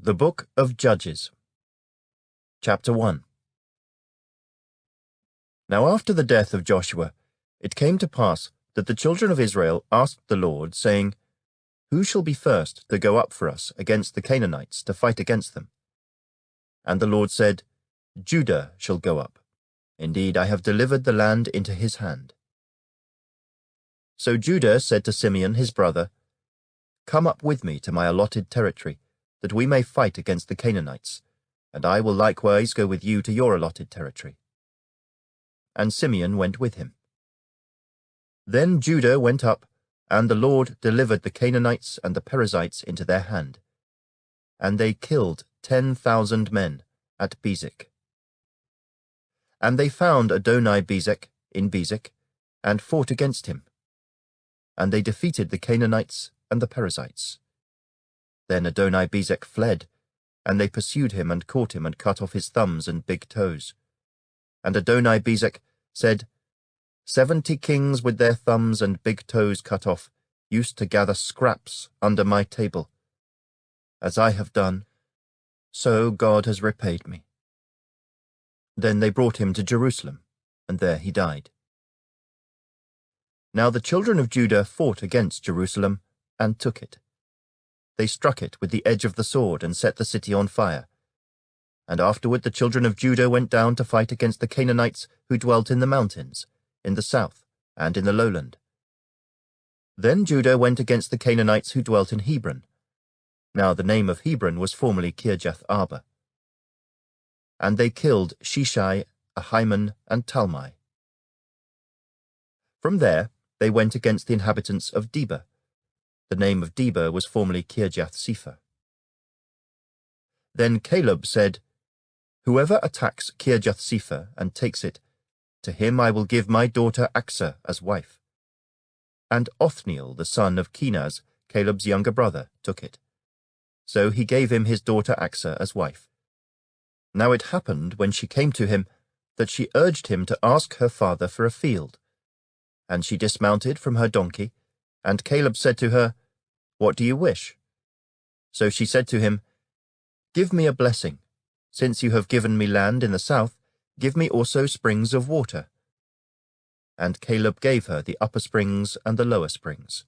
The Book of Judges, Chapter 1. Now after the death of Joshua, it came to pass that the children of Israel asked the Lord, saying, Who shall be first to go up for us against the Canaanites to fight against them? And the Lord said, Judah shall go up. Indeed, I have delivered the land into his hand. So Judah said to Simeon his brother, Come up with me to my allotted territory, that we may fight against the Canaanites, and I will likewise go with you to your allotted territory. And Simeon went with him. Then Judah went up, and the Lord delivered the Canaanites and the Perizzites into their hand. And they killed 10,000 men at Bezek. And they found Adoni-Bezek in Bezek, and fought against him. And they defeated the Canaanites and the Perizzites. Then Adoni-Bezek fled, and they pursued him and caught him and cut off his thumbs and big toes. And Adoni-Bezek said, 70 kings with their thumbs and big toes cut off used to gather scraps under my table. As I have done, so God has repaid me. Then they brought him to Jerusalem, and there he died. Now the children of Judah fought against Jerusalem, and took it. They struck it with the edge of the sword and set the city on fire. And afterward the children of Judah went down to fight against the Canaanites who dwelt in the mountains, in the south, and in the lowland. Then Judah went against the Canaanites who dwelt in Hebron. Now the name of Hebron was formerly Kirjath-Arba. And they killed Sheshai, Ahiman, and Talmai. From there they went against the inhabitants of Debir. The name of Debir was formerly Kirjath-Sepher. Then Caleb said, Whoever attacks Kirjath-Sepher and takes it, to him I will give my daughter Achsah as wife. And Othniel, the son of Kenaz, Caleb's younger brother, took it. So he gave him his daughter Achsah as wife. Now it happened, when she came to him, that she urged him to ask her father for a field. And she dismounted from her donkey, and Caleb said to her, What do you wish? So she said to him, Give me a blessing. Since you have given me land in the south, give me also springs of water. And Caleb gave her the upper springs and the lower springs.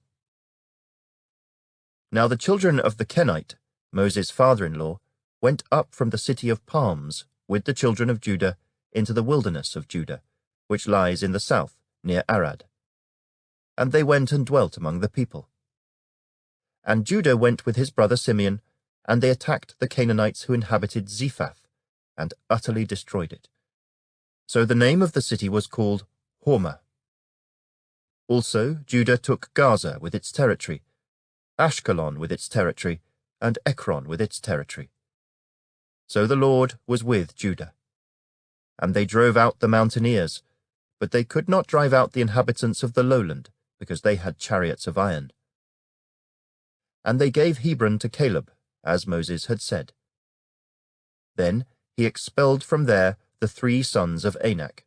Now the children of the Kenite, Moses' father-in-law, went up from the city of palms with the children of Judah into the wilderness of Judah, which lies in the south, near Arad. And they went and dwelt among the people. And Judah went with his brother Simeon, and they attacked the Canaanites who inhabited Zephath, and utterly destroyed it. So the name of the city was called Hormah. Also Judah took Gaza with its territory, Ashkelon with its territory, and Ekron with its territory. So the Lord was with Judah. And they drove out the mountaineers, but they could not drive out the inhabitants of the lowland, because they had chariots of iron. And they gave Hebron to Caleb, as Moses had said. Then he expelled from there the 3 sons of Anak.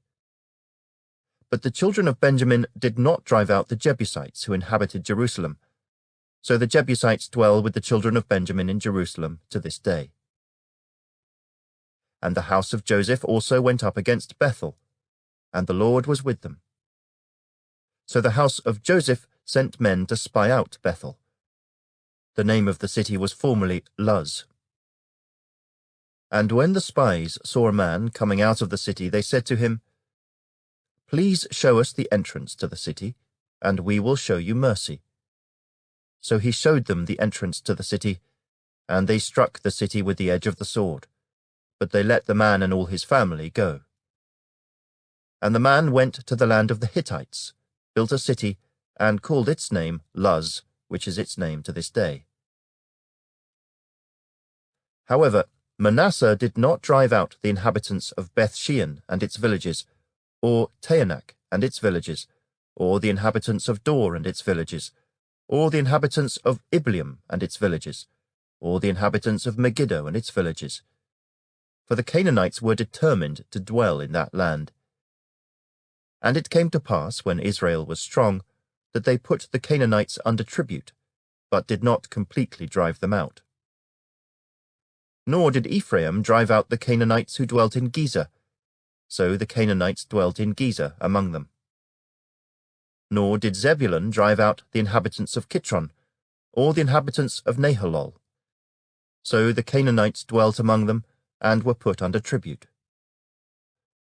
But the children of Benjamin did not drive out the Jebusites who inhabited Jerusalem, so the Jebusites dwell with the children of Benjamin in Jerusalem to this day. And the house of Joseph also went up against Bethel, and the Lord was with them. So the house of Joseph sent men to spy out Bethel. The name of the city was formerly Luz. And when the spies saw a man coming out of the city, they said to him, Please show us the entrance to the city, and we will show you mercy. So he showed them the entrance to the city, and they struck the city with the edge of the sword, but they let the man and all his family go. And the man went to the land of the Hittites, built a city, and called its name Luz, which is its name to this day. However, Manasseh did not drive out the inhabitants of Beth-shean and its villages, or Taanach and its villages, or the inhabitants of Dor and its villages, or the inhabitants of Ibleam and its villages, or the inhabitants of Megiddo and its villages. For the Canaanites were determined to dwell in that land. And it came to pass, when Israel was strong, that they put the Canaanites under tribute, but did not completely drive them out. Nor did Ephraim drive out the Canaanites who dwelt in Gezer, so the Canaanites dwelt in Gezer among them. Nor did Zebulun drive out the inhabitants of Kitron, or the inhabitants of Nahalol, so the Canaanites dwelt among them, and were put under tribute.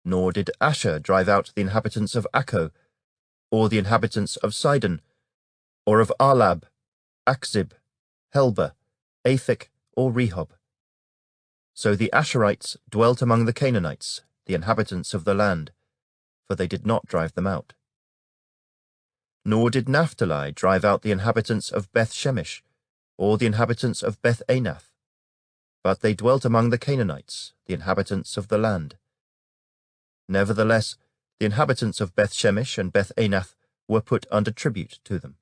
Nor did Asher drive out the inhabitants of Akko, or the inhabitants of Sidon, or of Arlab, Akzib, Helba, Aphek, or Rehob. So the Asherites dwelt among the Canaanites, the inhabitants of the land, for they did not drive them out. Nor did Naphtali drive out the inhabitants of Beth-Shemesh, or the inhabitants of Beth-Anath, but they dwelt among the Canaanites, the inhabitants of the land. Nevertheless, the inhabitants of Beth-Shemesh and Beth-Anath were put under tribute to them.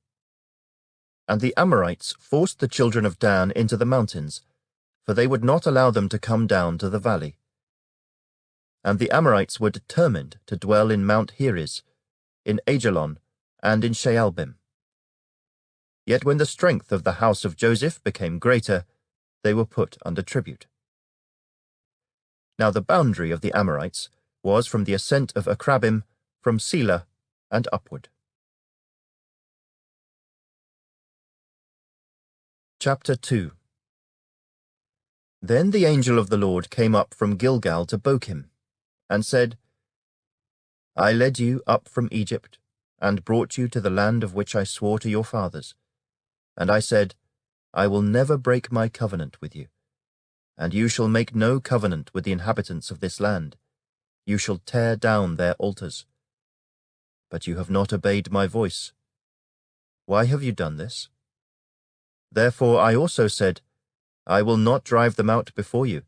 And the Amorites forced the children of Dan into the mountains, for they would not allow them to come down to the valley. And the Amorites were determined to dwell in Mount Heres, in Ajalon, and in Shaalbim. Yet when the strength of the house of Joseph became greater, they were put under tribute. Now the boundary of the Amorites was from the ascent of Akrabim, from Selah, and upward. Chapter 2. Then the angel of the Lord came up from Gilgal to Bochim, and said, I led you up from Egypt, and brought you to the land of which I swore to your fathers. And I said, I will never break my covenant with you, and you shall make no covenant with the inhabitants of this land. You shall tear down their altars. But you have not obeyed my voice. Why have you done this? Therefore I also said, I will not drive them out before you,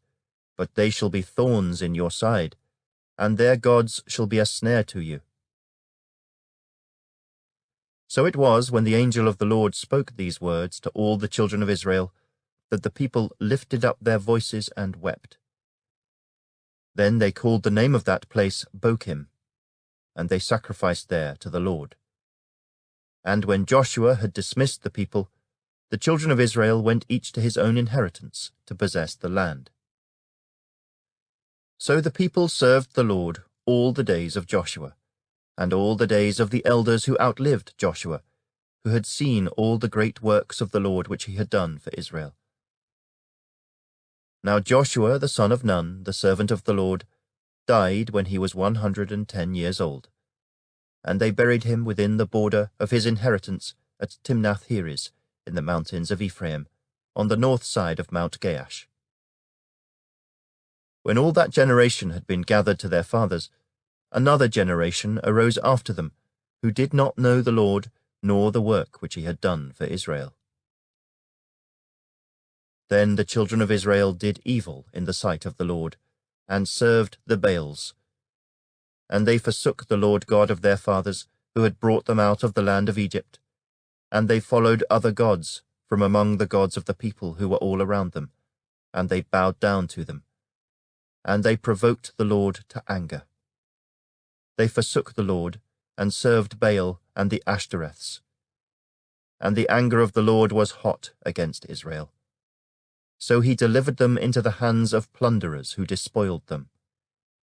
but they shall be thorns in your side, and their gods shall be a snare to you. So it was, when the angel of the Lord spoke these words to all the children of Israel, that the people lifted up their voices and wept. Then they called the name of that place Bochim, and they sacrificed there to the Lord. And when Joshua had dismissed the people, the children of Israel went each to his own inheritance to possess the land. So the people served the Lord all the days of Joshua, and all the days of the elders who outlived Joshua, who had seen all the great works of the Lord which he had done for Israel. Now Joshua the son of Nun, the servant of the Lord, died when he was 110 years old, and they buried him within the border of his inheritance at Timnath-Heres, in the mountains of Ephraim, on the north side of Mount Gaash. When all that generation had been gathered to their fathers, another generation arose after them, who did not know the Lord, nor the work which he had done for Israel. Then the children of Israel did evil in the sight of the Lord, and served the Baals. And they forsook the Lord God of their fathers, who had brought them out of the land of Egypt, and they followed other gods from among the gods of the people who were all around them, and they bowed down to them. And they provoked the Lord to anger. They forsook the Lord, and served Baal and the Ashtoreths. And the anger of the Lord was hot against Israel. So he delivered them into the hands of plunderers who despoiled them.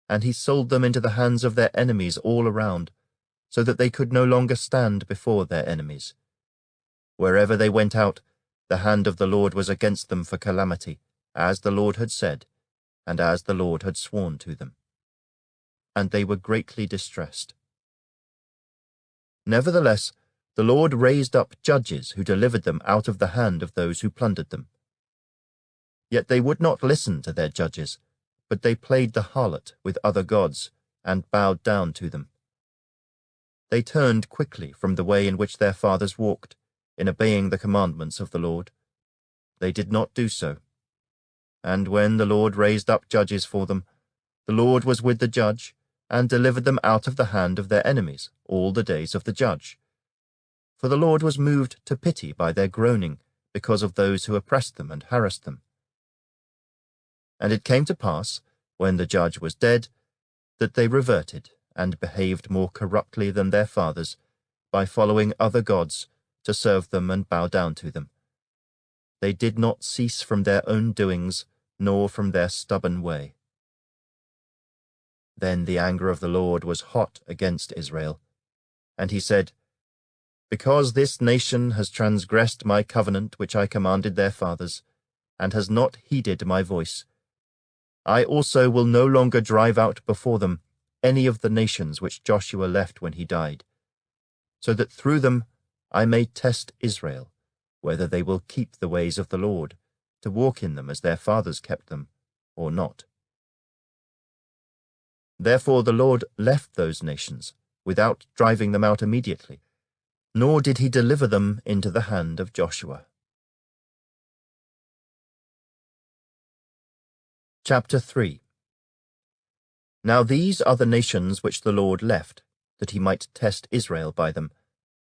And he sold them into the hands of their enemies all around, so that they could no longer stand before their enemies. Wherever they went out, the hand of the Lord was against them for calamity, as the Lord had said, and as the Lord had sworn to them. And they were greatly distressed. Nevertheless, the Lord raised up judges who delivered them out of the hand of those who plundered them. Yet they would not listen to their judges, but they played the harlot with other gods, and bowed down to them. They turned quickly from the way in which their fathers walked, in obeying the commandments of the Lord. They did not do so. And when the Lord raised up judges for them, the Lord was with the judge, and delivered them out of the hand of their enemies all the days of the judge. For the Lord was moved to pity by their groaning, because of those who oppressed them and harassed them. And it came to pass, when the judge was dead, that they reverted, and behaved more corruptly than their fathers, by following other gods, to serve them and bow down to them. They did not cease from their own doings, nor from their stubborn way. Then the anger of the Lord was hot against Israel, and he said, Because this nation has transgressed my covenant which I commanded their fathers, and has not heeded my voice, I also will no longer drive out before them any of the nations which Joshua left when he died, so that through them I may test Israel, whether they will keep the ways of the Lord, to walk in them as their fathers kept them, or not. Therefore the Lord left those nations, without driving them out immediately, nor did he deliver them into the hand of Joshua. Chapter 3. Now these are the nations which the Lord left, that he might test Israel by them,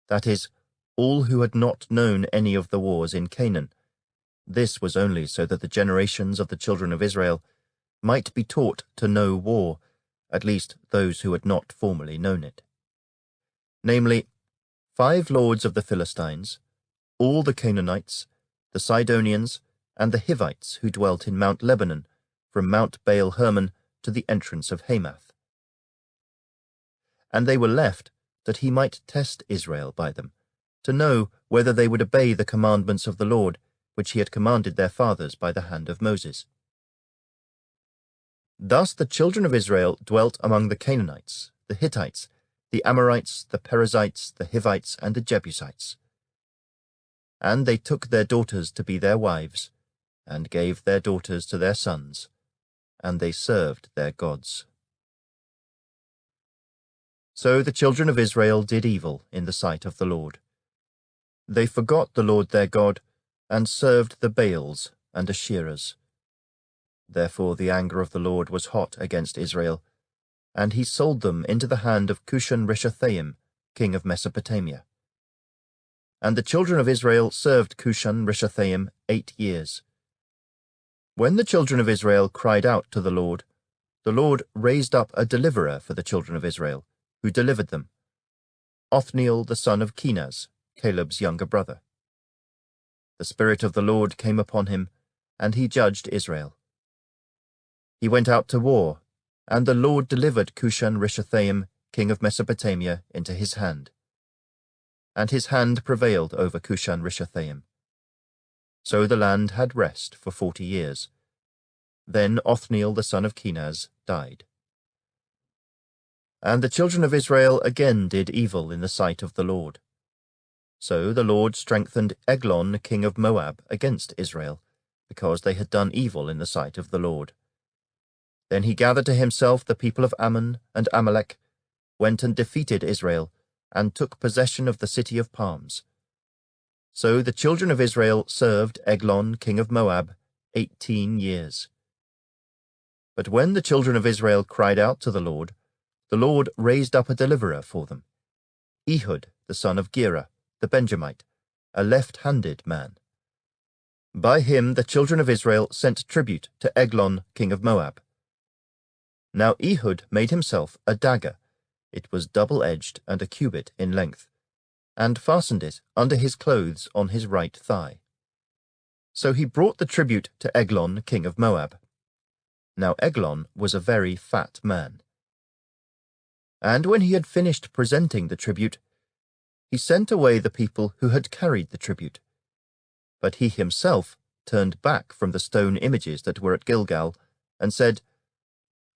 that is, all who had not known any of the wars in Canaan. This was only so that the generations of the children of Israel might be taught to know war, at least those who had not formerly known it. Namely, 5 lords of the Philistines, all the Canaanites, the Sidonians, and the Hivites who dwelt in Mount Lebanon, from Mount Baal-Hermon to the entrance of Hamath. And they were left that he might test Israel by them, to know whether they would obey the commandments of the Lord, which he had commanded their fathers by the hand of Moses. Thus the children of Israel dwelt among the Canaanites, the Hittites, the Amorites, the Perizzites, the Hivites, and the Jebusites. And they took their daughters to be their wives, and gave their daughters to their sons, and they served their gods. So the children of Israel did evil in the sight of the Lord. They forgot the Lord their God, and served the Baals and Asherahs. Therefore the anger of the Lord was hot against Israel, and he sold them into the hand of Cushan-Rishathaim, king of Mesopotamia. And the children of Israel served Cushan-Rishathaim 8 years. When the children of Israel cried out to the Lord raised up a deliverer for the children of Israel, who delivered them, Othniel the son of Kenaz, Caleb's younger brother. The Spirit of the Lord came upon him, and he judged Israel. He went out to war, and the Lord delivered Cushan-Rishathaim, king of Mesopotamia, into his hand. And his hand prevailed over Cushan-Rishathaim. So the land had rest for 40 years. Then Othniel the son of Kenaz died. And the children of Israel again did evil in the sight of the Lord. So the Lord strengthened Eglon king of Moab against Israel, because they had done evil in the sight of the Lord. Then he gathered to himself the people of Ammon and Amalek, went and defeated Israel, and took possession of the city of palms. So the children of Israel served Eglon king of Moab 18 years. But when the children of Israel cried out to the Lord raised up a deliverer for them, Ehud the son of Gera, the Benjamite, a left-handed man. By him the children of Israel sent tribute to Eglon king of Moab. Now Ehud made himself a dagger. It was double-edged and a cubit in length, and fastened it under his clothes on his right thigh. So he brought the tribute to Eglon king of Moab. Now Eglon was a very fat man. And when he had finished presenting the tribute, he sent away the people who had carried the tribute. But he himself turned back from the stone images that were at Gilgal, and said,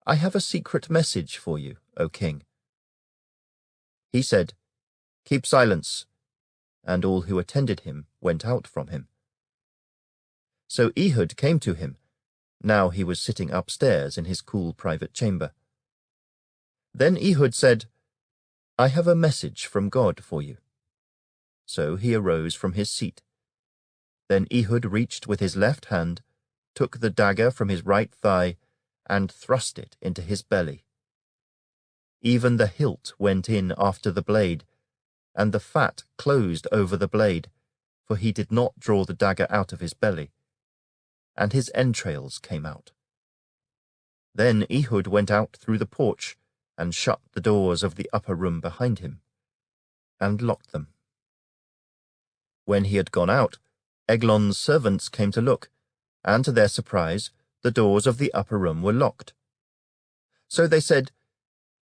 I have a secret message for you, O king. He said, Keep silence, and all who attended him went out from him. So Ehud came to him. Now he was sitting upstairs in his cool private chamber. Then Ehud said, I have a message from God for you. So he arose from his seat. Then Ehud reached with his left hand, took the dagger from his right thigh, and thrust it into his belly. Even the hilt went in after the blade, and the fat closed over the blade, for he did not draw the dagger out of his belly, and his entrails came out. Then Ehud went out through the porch, and shut the doors of the upper room behind him, and locked them. When he had gone out, Eglon's servants came to look, and to their surprise the doors of the upper room were locked. So they said,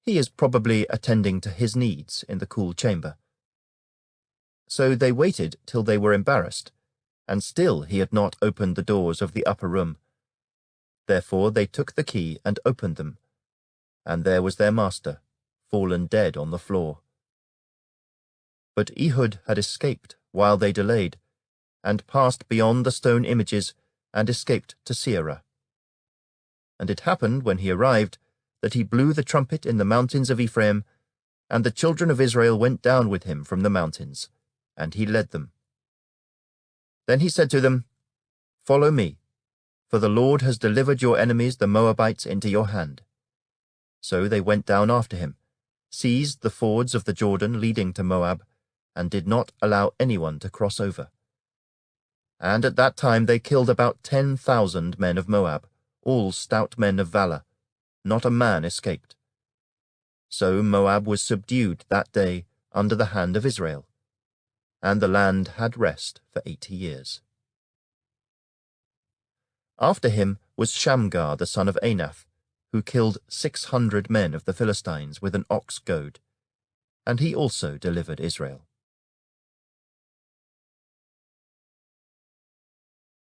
"He is probably attending to his needs in the cool chamber." So they waited till they were embarrassed, and still he had not opened the doors of the upper room. Therefore they took the key and opened them, and there was their master, fallen dead on the floor. But Ehud had escaped while they delayed, and passed beyond the stone images, and escaped to Seirah. And it happened, when he arrived, that he blew the trumpet in the mountains of Ephraim, and the children of Israel went down with him from the mountains, and he led them. Then he said to them, "Follow me, for the Lord has delivered your enemies the Moabites into your hand." So they went down after him, seized the fords of the Jordan leading to Moab, and did not allow anyone to cross over. And at that time they killed about 10,000 men of Moab, all stout men of valor. Not a man escaped. So Moab was subdued that day under the hand of Israel, and the land had rest for 80 years. After him was Shamgar the son of Anath, who killed 600 men of the Philistines with an ox goad, and he also delivered Israel.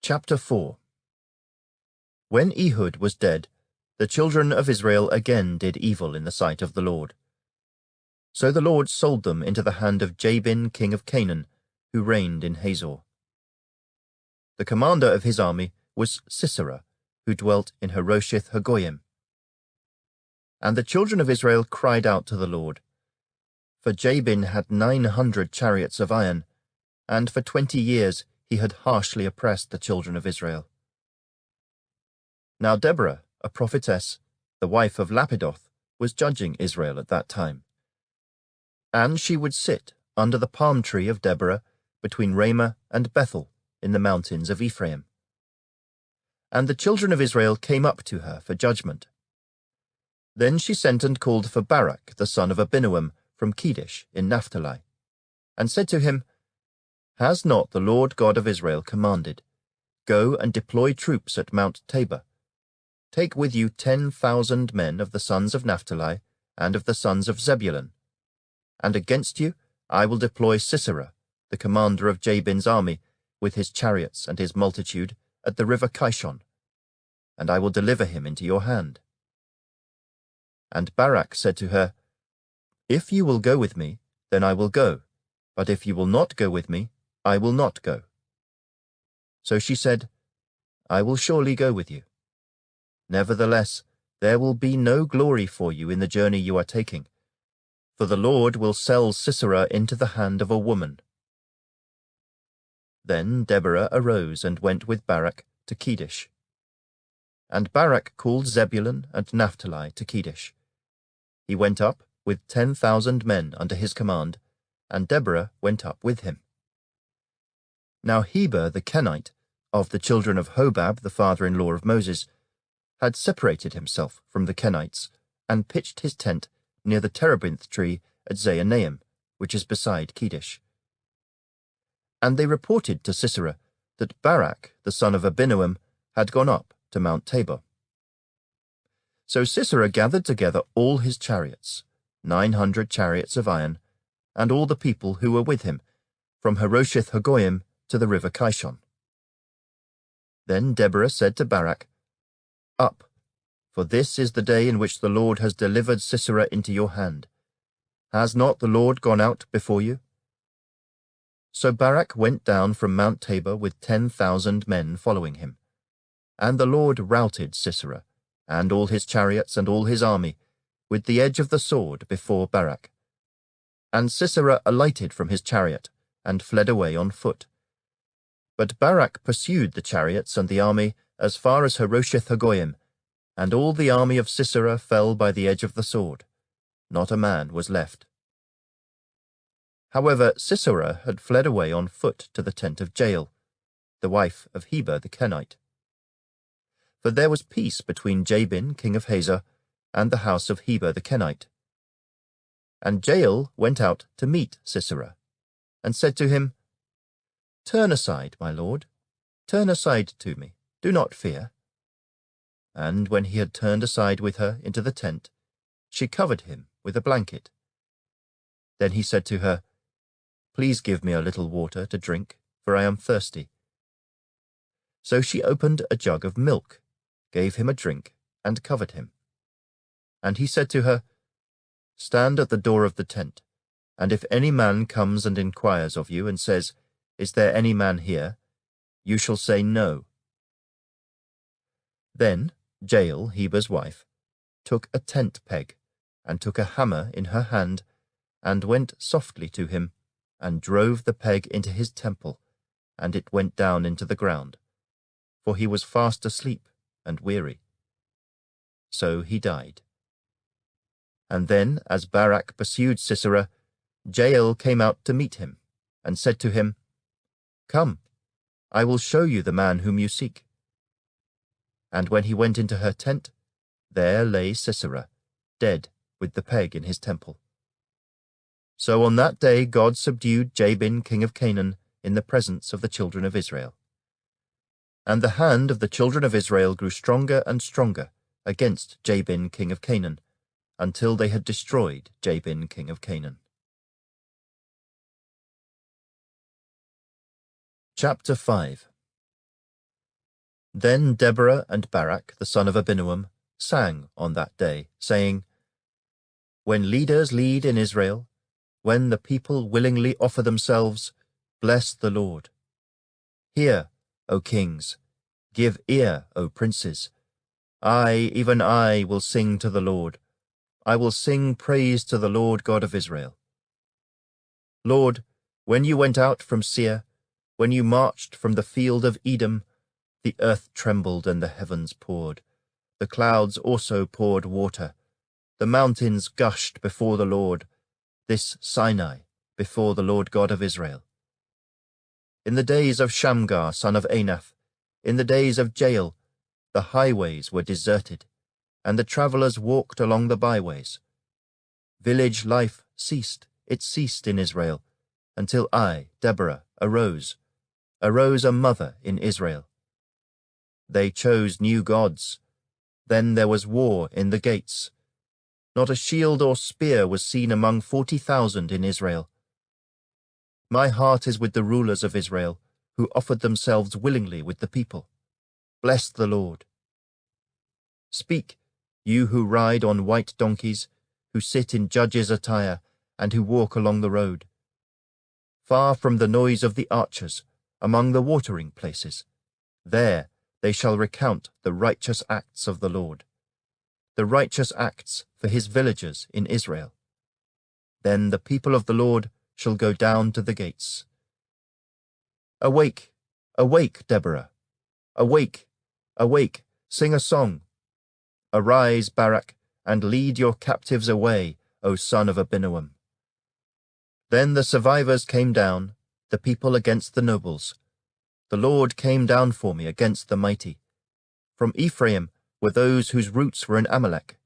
Chapter 4. When Ehud was dead, the children of Israel again did evil in the sight of the Lord. So the Lord sold them into the hand of Jabin king of Canaan, who reigned in Hazor. The commander of his army was Sisera, who dwelt in Harosheth Hagoyim. And the children of Israel cried out to the Lord, for Jabin had 900 chariots of iron, and for 20 years he had harshly oppressed the children of Israel. Now Deborah, a prophetess, the wife of Lapidoth, was judging Israel at that time. And she would sit under the palm tree of Deborah between Ramah and Bethel in the mountains of Ephraim. And the children of Israel came up to her for judgment. Then she sent and called for Barak the son of Abinoam from Kedesh in Naphtali, and said to him, "Has not the Lord God of Israel commanded, Go and deploy troops at Mount Tabor? Take with you 10,000 men of the sons of Naphtali and of the sons of Zebulun. And against you I will deploy Sisera, the commander of Jabin's army, with his chariots and his multitude, at the river Kishon, and I will deliver him into your hand." And Barak said to her, "If you will go with me, then I will go, but if you will not go with me, I will not go." So she said, "I will surely go with you. Nevertheless, there will be no glory for you in the journey you are taking, for the Lord will sell Sisera into the hand of a woman." Then Deborah arose and went with Barak to Kedesh. And Barak called Zebulun and Naphtali to Kedesh. He went up with 10,000 men under his command, and Deborah went up with him. Now Heber the Kenite, of the children of Hobab the father-in-law of Moses, had separated himself from the Kenites, and pitched his tent near the terebinth tree at Zaanaim, which is beside Kedesh. And they reported to Sisera that Barak the son of Abinoam had gone up to Mount Tabor. So Sisera gathered together all his chariots, 900 chariots of iron, and all the people who were with him, from Harosheth Hagoyim to the river Kishon. Then Deborah said to Barak, "Up, for this is the day in which the Lord has delivered Sisera into your hand. Has not the Lord gone out before you?" So Barak went down from Mount Tabor with 10,000 men following him. And the Lord routed Sisera, and all his chariots and all his army, with the edge of the sword before Barak. And Sisera alighted from his chariot, and fled away on foot. But Barak pursued the chariots and the army as far as Harosheth Hagoyim, and all the army of Sisera fell by the edge of the sword. Not a man was left. However, Sisera had fled away on foot to the tent of Jael, the wife of Heber the Kenite. For there was peace between Jabin king of Hazor and the house of Heber the Kenite. And Jael went out to meet Sisera, and said to him, "Turn aside, my lord, turn aside to me, do not fear." and when he had turned aside with her into the tent, she covered him with a blanket. Then he said to her, "Please give me a little water to drink, for I am thirsty." So she opened a jug of milk, gave him a drink, and covered him. And he said to her, "Stand at the door of the tent, and if any man comes and inquires of you and says, 'Is there any man here?' you shall say no." Then Jael, Heber's wife, took a tent peg, and took a hammer in her hand, and went softly to him, and drove the peg into his temple, and it went down into the ground, for he was fast asleep and weary. So he died. And then, as Barak pursued Sisera, Jael came out to meet him, and said to him, "Come, I will show you the man whom you seek." And when he went into her tent, there lay Sisera, dead, with the peg in his temple. So on that day God subdued Jabin king of Canaan in the presence of the children of Israel. And the hand of the children of Israel grew stronger and stronger against Jabin king of Canaan, until they had destroyed Jabin king of Canaan. Chapter 5. Then Deborah and Barak, the son of Abinoam, sang on that day, saying, "When leaders lead in Israel, when the people willingly offer themselves, bless the Lord. Hear, O kings, give ear, O princes. I, even I, will sing to the Lord. I will sing praise to the Lord God of Israel. Lord, when you went out from Seir, when you marched from the field of Edom, the earth trembled and the heavens poured. The clouds also poured water. The mountains gushed before the Lord, this Sinai before the Lord God of Israel. In the days of Shamgar, son of Anath, in the days of Jael, the highways were deserted, and the travellers walked along the byways. Village life ceased, it ceased in Israel, until I, Deborah, arose a mother in Israel. They chose new gods. Then there was war in the gates. Not a shield or spear was seen among 40,000 in Israel. My heart is with the rulers of Israel, who offered themselves willingly with the people. Bless the Lord. Speak, you who ride on white donkeys, who sit in judges' attire, and who walk along the road. Far from the noise of the archers, among the watering places, there they shall recount the righteous acts of the Lord, the righteous acts for his villagers in Israel. Then the people of the Lord shall go down to the gates. Awake, awake, Deborah. Awake, awake, sing a song. Arise, Barak, and lead your captives away, O son of Abinoam. Then the survivors came down, the people against the nobles. The Lord came down for me against the mighty. From Ephraim were those whose roots were in Amalek.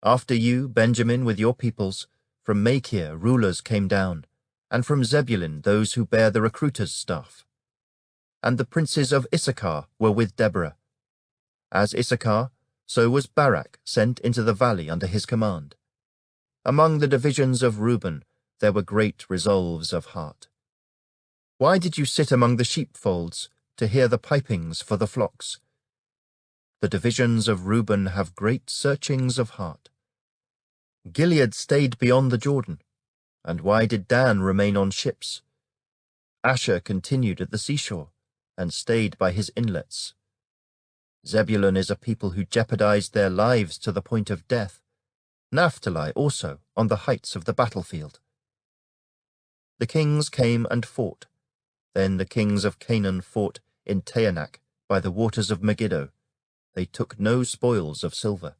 After you, Benjamin, with your peoples, from Machir rulers came down, and from Zebulun those who bear the recruiter's staff. And the princes of Issachar were with Deborah. As Issachar, so was Barak sent into the valley under his command. Among the divisions of Reuben there were great resolves of heart. Why did you sit among the sheepfolds to hear the pipings for the flocks? The divisions of Reuben have great searchings of heart. Gilead stayed beyond the Jordan, and why did Dan remain on ships? Asher continued at the seashore, and stayed by his inlets. Zebulun is a people who jeopardized their lives to the point of death. Naphtali also on the heights of the battlefield. The kings came and fought. Then the kings of Canaan fought in Taanach by the waters of Megiddo. They took no spoils of silver.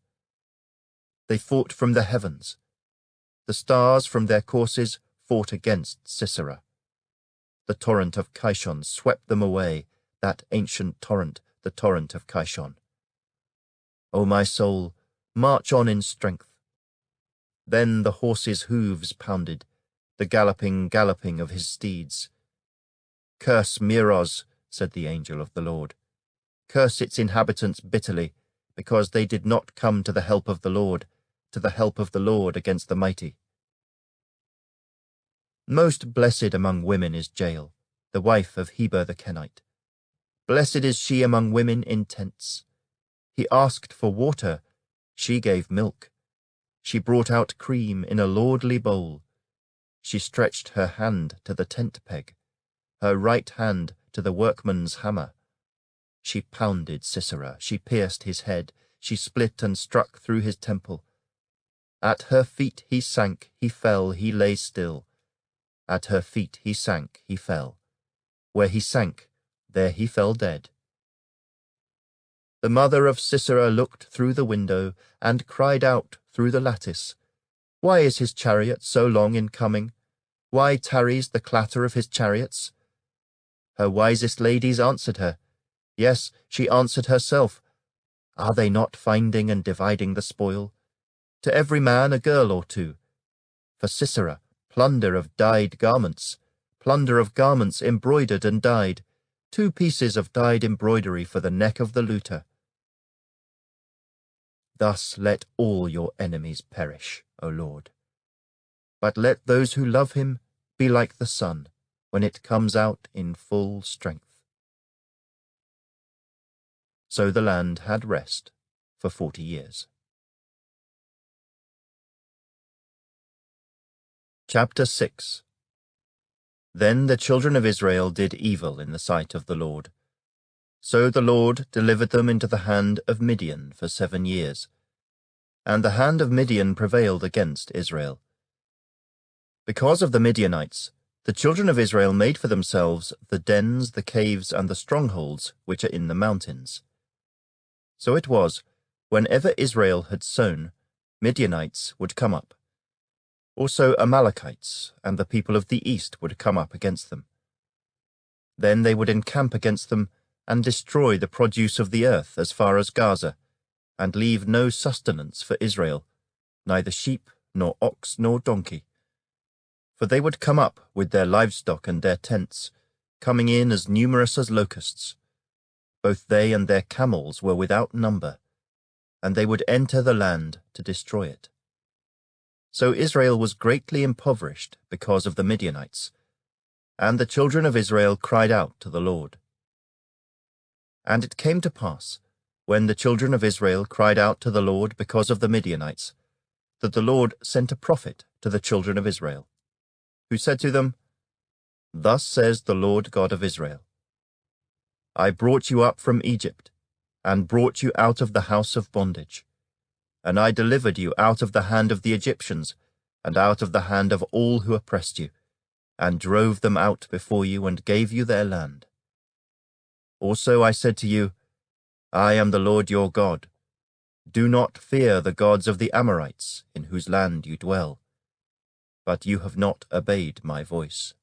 They fought from the heavens. The stars from their courses fought against Sisera. The torrent of Kishon swept them away, that ancient torrent, the torrent of Kishon. O my soul, march on in strength. Then the horse's hooves pounded, the galloping of his steeds. Curse Meroz, said the angel of the Lord. Curse its inhabitants bitterly, because they did not come to the help of the Lord, to the help of the Lord against the mighty. Most blessed among women is Jael, the wife of Heber the Kenite. Blessed is she among women in tents. He asked for water, she gave milk. She brought out cream in a lordly bowl. She stretched her hand to the tent peg, her right hand to the workman's hammer. She pounded Sisera, she pierced his head, she split and struck through his temple. At her feet he sank, he fell, he lay still. At her feet he sank, he fell. Where he sank, there he fell dead. The mother of Sisera looked through the window and cried out through the lattice, Why is his chariot so long in coming? Why tarries the clatter of his chariots? Her wisest ladies answered her. Yes, she answered herself. Are they not finding and dividing the spoil? To every man a girl or two. For Sisera, plunder of dyed garments, plunder of garments embroidered and dyed, 2 pieces of dyed embroidery for the neck of the looter. Thus let all your enemies perish, O Lord. But let those who love him be like the sun, when it comes out in full strength. So the land had rest for 40 years. Chapter 6. Then the children of Israel did evil in the sight of the Lord. So the Lord delivered them into the hand of Midian for 7 years. And the hand of Midian prevailed against Israel. Because of the Midianites, the children of Israel made for themselves the dens, the caves, and the strongholds which are in the mountains. So it was, whenever Israel had sown, Midianites would come up. Also Amalekites and the people of the east would come up against them. Then they would encamp against them and destroy the produce of the earth as far as Gaza, and leave no sustenance for Israel, neither sheep, nor ox, nor donkey. For they would come up with their livestock and their tents, coming in as numerous as locusts. Both they and their camels were without number, and they would enter the land to destroy it. So Israel was greatly impoverished because of the Midianites, and the children of Israel cried out to the Lord. And it came to pass, when the children of Israel cried out to the Lord because of the Midianites, that the Lord sent a prophet to the children of Israel, who said to them, Thus says the Lord God of Israel, I brought you up from Egypt, and brought you out of the house of bondage. And I delivered you out of the hand of the Egyptians, and out of the hand of all who oppressed you, and drove them out before you, and gave you their land. Also I said to you, I am the Lord your God. Do not fear the gods of the Amorites, in whose land you dwell. But you have not obeyed my voice.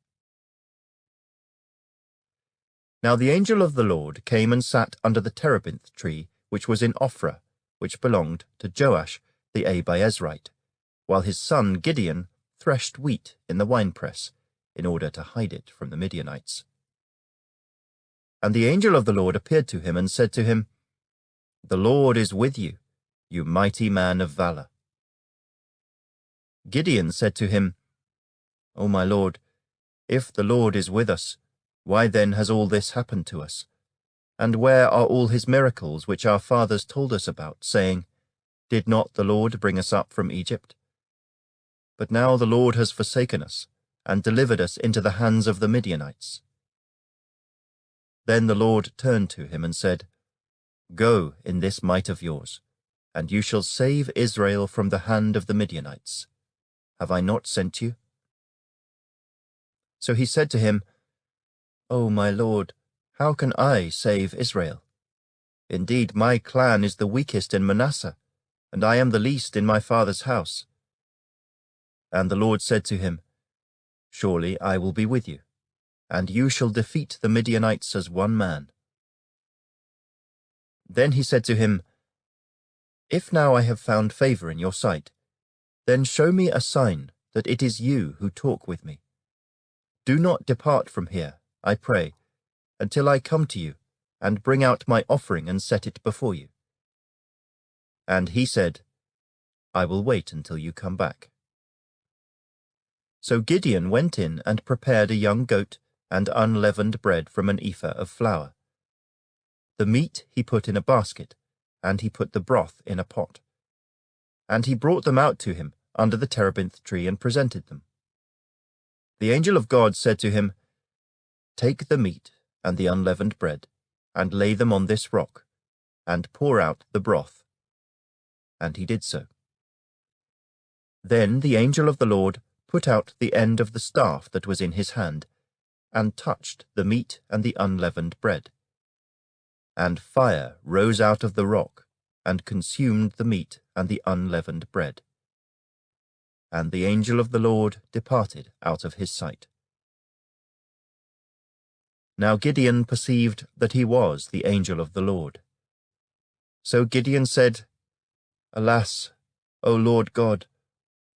Now the angel of the Lord came and sat under the terebinth tree, which was in Ophrah, which belonged to Joash the Abiezrite, while his son Gideon threshed wheat in the winepress, in order to hide it from the Midianites. And the angel of the Lord appeared to him and said to him, The Lord is with you, you mighty man of valor. Gideon said to him, O my Lord, if the Lord is with us, why then has all this happened to us? And where are all his miracles which our fathers told us about, saying, Did not the Lord bring us up from Egypt? But now the Lord has forsaken us, and delivered us into the hands of the Midianites. Then the Lord turned to him and said, Go in this might of yours, and you shall save Israel from the hand of the Midianites. Have I not sent you? So he said to him, O my Lord, how can I save Israel? Indeed, my clan is the weakest in Manasseh, and I am the least in my father's house. And the Lord said to him, Surely I will be with you, and you shall defeat the Midianites as one man. Then he said to him, If now I have found favor in your sight, then show me a sign that it is you who talk with me. Do not depart from here, I pray, until I come to you and bring out my offering and set it before you. And he said, I will wait until you come back. So Gideon went in and prepared a young goat and unleavened bread from an ephah of flour. The meat he put in a basket, and he put the broth in a pot. And he brought them out to him under the terebinth tree and presented them. The angel of God said to him, Take the meat and the unleavened bread, and lay them on this rock, and pour out the broth. And he did so. Then the angel of the Lord put out the end of the staff that was in his hand, and touched the meat and the unleavened bread. And fire rose out of the rock, and consumed the meat and the unleavened bread. And the angel of the Lord departed out of his sight. Now Gideon perceived that he was the angel of the Lord. So Gideon said, Alas, O Lord God,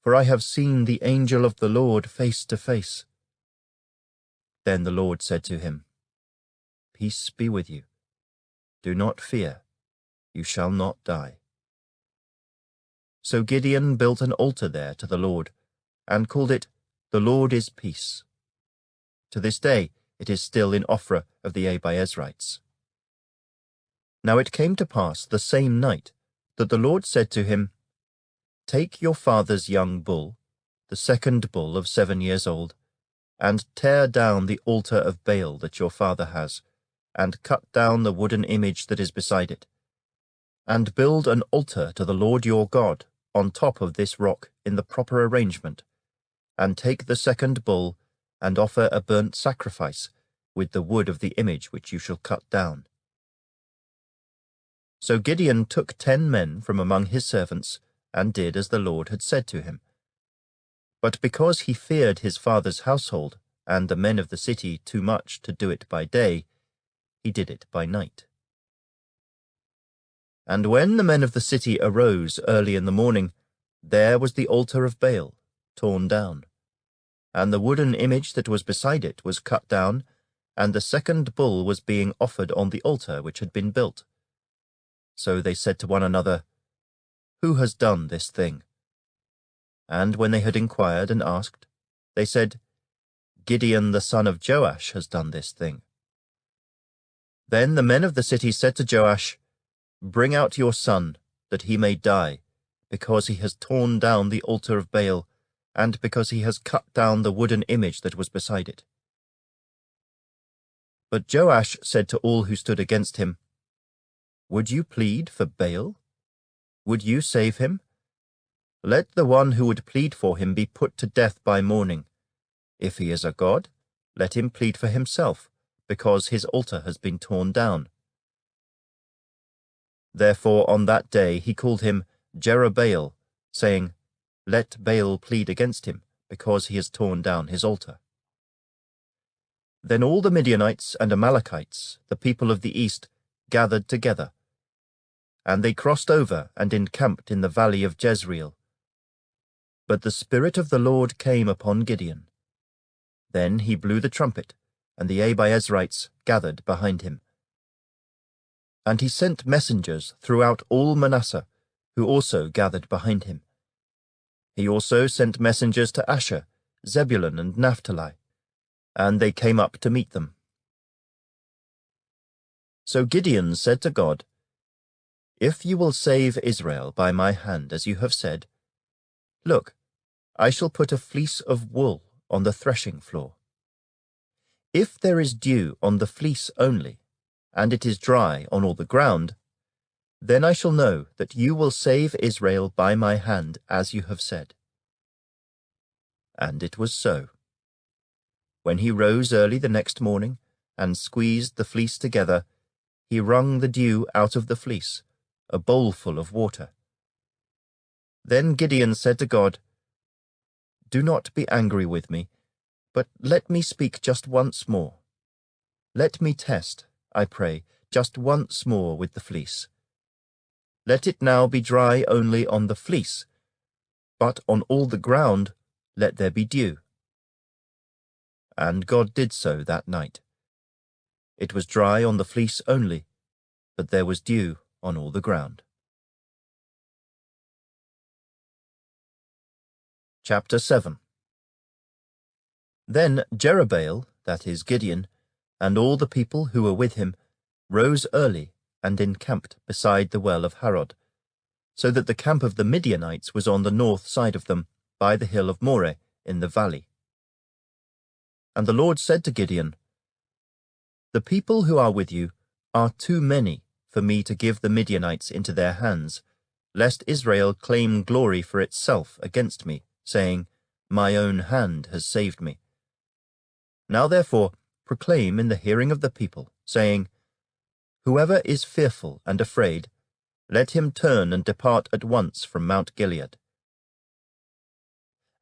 for I have seen the angel of the Lord face to face. Then the Lord said to him, Peace be with you. Do not fear, you shall not die. So Gideon built an altar there to the Lord, and called it, The Lord is Peace. To this day it is still in Ophrah of the Abiezrites. Now it came to pass the same night that the Lord said to him, Take your father's young bull, the second bull of 7 years old, and tear down the altar of Baal that your father has, and cut down the wooden image that is beside it, and build an altar to the Lord your God on top of this rock in the proper arrangement, and take the second bull and offer a burnt sacrifice with the wood of the image which you shall cut down. So Gideon took 10 men from among his servants, and did as the Lord had said to him. But because he feared his father's household and the men of the city too much to do it by day, he did it by night. And when the men of the city arose early in the morning, there was the altar of Baal torn down, and the wooden image that was beside it was cut down, and the second bull was being offered on the altar which had been built. So they said to one another, Who has done this thing? And when they had inquired and asked, they said, Gideon the son of Joash has done this thing. Then the men of the city said to Joash, Bring out your son, that he may die, because he has torn down the altar of Baal, and because he has cut down the wooden image that was beside it. But Joash said to all who stood against him, Would you plead for Baal? Would you save him? Let the one who would plead for him be put to death by morning. If he is a god, let him plead for himself, because his altar has been torn down. Therefore on that day he called him Jerubbaal, saying, Let Baal plead against him, because he has torn down his altar. Then all the Midianites and Amalekites, the people of the east, gathered together, and they crossed over and encamped in the valley of Jezreel. But the Spirit of the Lord came upon Gideon. Then he blew the trumpet, and the Abiezrites gathered behind him. And he sent messengers throughout all Manasseh, who also gathered behind him. He also sent messengers to Asher, Zebulun, and Naphtali, and they came up to meet them. So Gideon said to God, If you will save Israel by my hand, as you have said, look, I shall put a fleece of wool on the threshing floor. If there is dew on the fleece only, and it is dry on all the ground, then I shall know that you will save Israel by my hand, as you have said. And it was so. When he rose early the next morning, and squeezed the fleece together, he wrung the dew out of the fleece, a bowlful of water. Then Gideon said to God, Do not be angry with me, but let me speak just once more. Let me test, I pray, just once more with the fleece. Let it now be dry only on the fleece, but on all the ground let there be dew. And God did so that night. It was dry on the fleece only, but there was dew on all the ground. Chapter 7. Then Jerubbaal, that is Gideon, and all the people who were with him, rose early and encamped beside the well of Harod, so that the camp of the Midianites was on the north side of them, by the hill of Moreh in the valley. And the Lord said to Gideon, "The people who are with you are too many for me to give the Midianites into their hands, lest Israel claim glory for itself against me, saying, 'My own hand has saved me.' Now therefore proclaim in the hearing of the people, saying, 'Whoever is fearful and afraid, let him turn and depart at once from Mount Gilead.'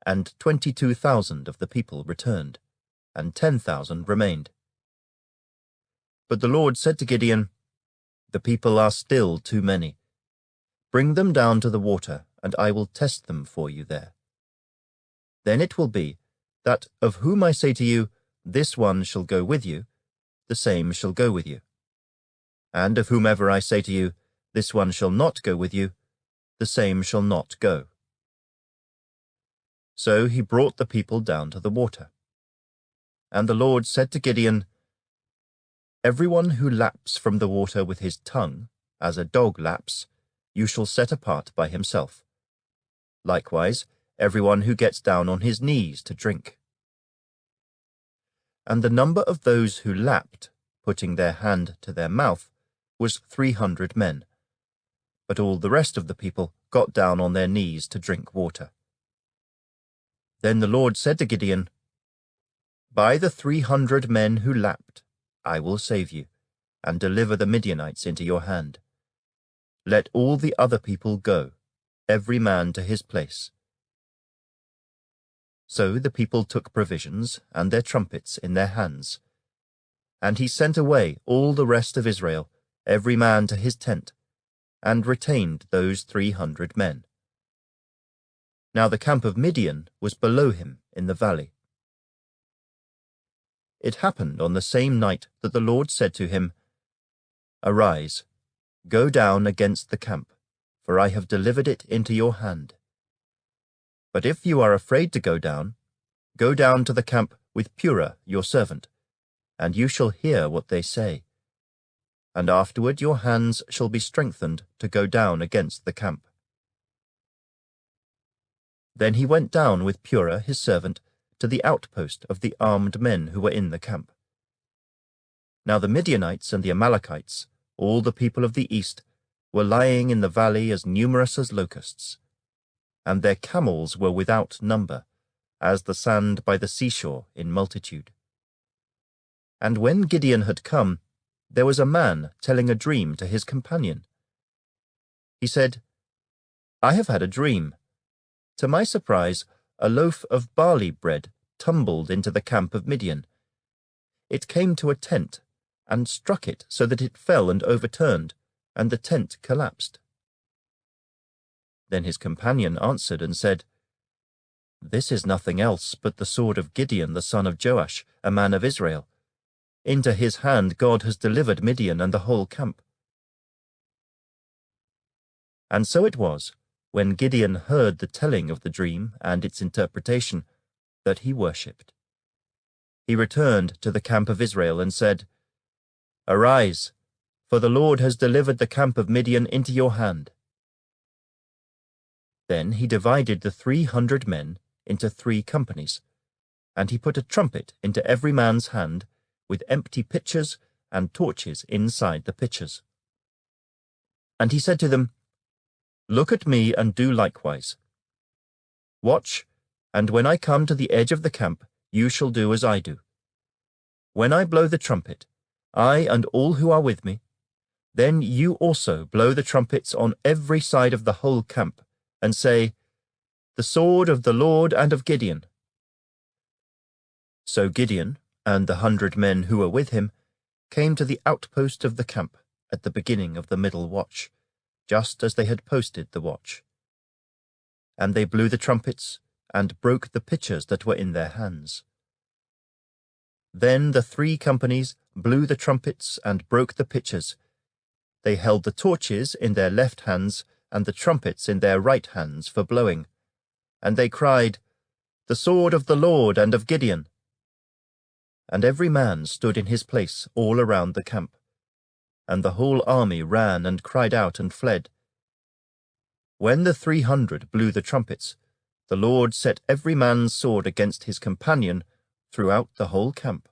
And 22,000 of the people returned, and 10,000 remained. But the Lord said to Gideon, 'The people are still too many. Bring them down to the water, and I will test them for you there. Then it will be that of whom I say to you, this one shall go with you, the same shall go with you. And of whomever I say to you, this one shall not go with you, the same shall not go.' So he brought the people down to the water. And the Lord said to Gideon, 'Everyone who laps from the water with his tongue, as a dog laps, you shall set apart by himself. Likewise, everyone who gets down on his knees to drink.' And the number of those who lapped, putting their hand to their mouth, was 300 men. But all the rest of the people got down on their knees to drink water. Then the Lord said to Gideon, 'By the 300 men who lapped, I will save you, and deliver the Midianites into your hand. Let all the other people go, every man to his place.' So the people took provisions and their trumpets in their hands. And he sent away all the rest of Israel, every man to his tent, and retained those 300 men. Now the camp of Midian was below him in the valley. It happened on the same night that the Lord said to him, 'Arise, go down against the camp, for I have delivered it into your hand. But if you are afraid to go down to the camp with Purah your servant, and you shall hear what they say. And afterward your hands shall be strengthened to go down against the camp.' Then he went down with Purah his servant to the outpost of the armed men who were in the camp. Now the Midianites and the Amalekites, all the people of the east, were lying in the valley as numerous as locusts, and their camels were without number, as the sand by the seashore in multitude. And when Gideon had come, there was a man telling a dream to his companion. He said, 'I have had a dream. To my surprise, a loaf of barley bread tumbled into the camp of Midian. It came to a tent, and struck it so that it fell and overturned, and the tent collapsed.' Then his companion answered and said, 'This is nothing else but the sword of Gideon the son of Joash, a man of Israel. Into his hand God has delivered Midian and the whole camp.' And so it was, when Gideon heard the telling of the dream and its interpretation, that he worshipped. He returned to the camp of Israel and said, 'Arise, for the Lord has delivered the camp of Midian into your hand.' Then he divided the 300 men into 3 companies, and he put a trumpet into every man's hand, with empty pitchers and torches inside the pitchers. And he said to them, 'Look at me and do likewise. Watch, and when I come to the edge of the camp, you shall do as I do. When I blow the trumpet, I and all who are with me, then you also blow the trumpets on every side of the whole camp, and say, "The sword of the Lord and of Gideon." So Gideon and the 100 men who were with him came to the outpost of the camp at the beginning of the middle watch, just as they had posted the watch. And they blew the trumpets and broke the pitchers that were in their hands. Then the 3 companies blew the trumpets and broke the pitchers. They held the torches in their left hands and the trumpets in their right hands for blowing. And they cried, the sword of the Lord and of Gideon." And every man stood in his place all around the camp, and the whole army ran and cried out and fled. When the 300 blew the trumpets, the Lord set every man's sword against his companion throughout the whole camp.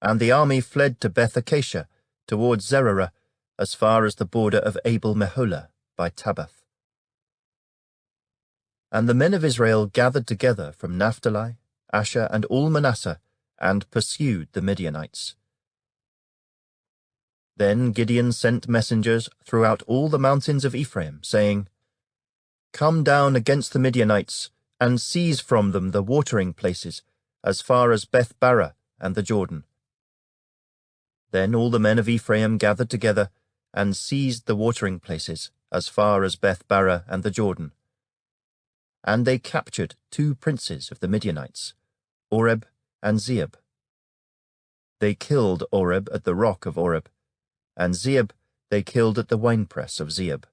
And the army fled to Beth Acacia, towards Zererah, as far as the border of Abel-Meholah by Tabbath. And the men of Israel gathered together from Naphtali, Asher, and all Manasseh, and pursued the Midianites. Then Gideon sent messengers throughout all the mountains of Ephraim, saying, "Come down against the Midianites, and seize from them the watering places, as far as Beth-barah and the Jordan." Then all the men of Ephraim gathered together, and seized the watering places, as far as Beth-barah and the Jordan. And they captured 2 princes of the Midianites, Oreb and Zeeb. They killed Oreb at the rock of Oreb, and Zeeb they killed at the winepress of Zeeb.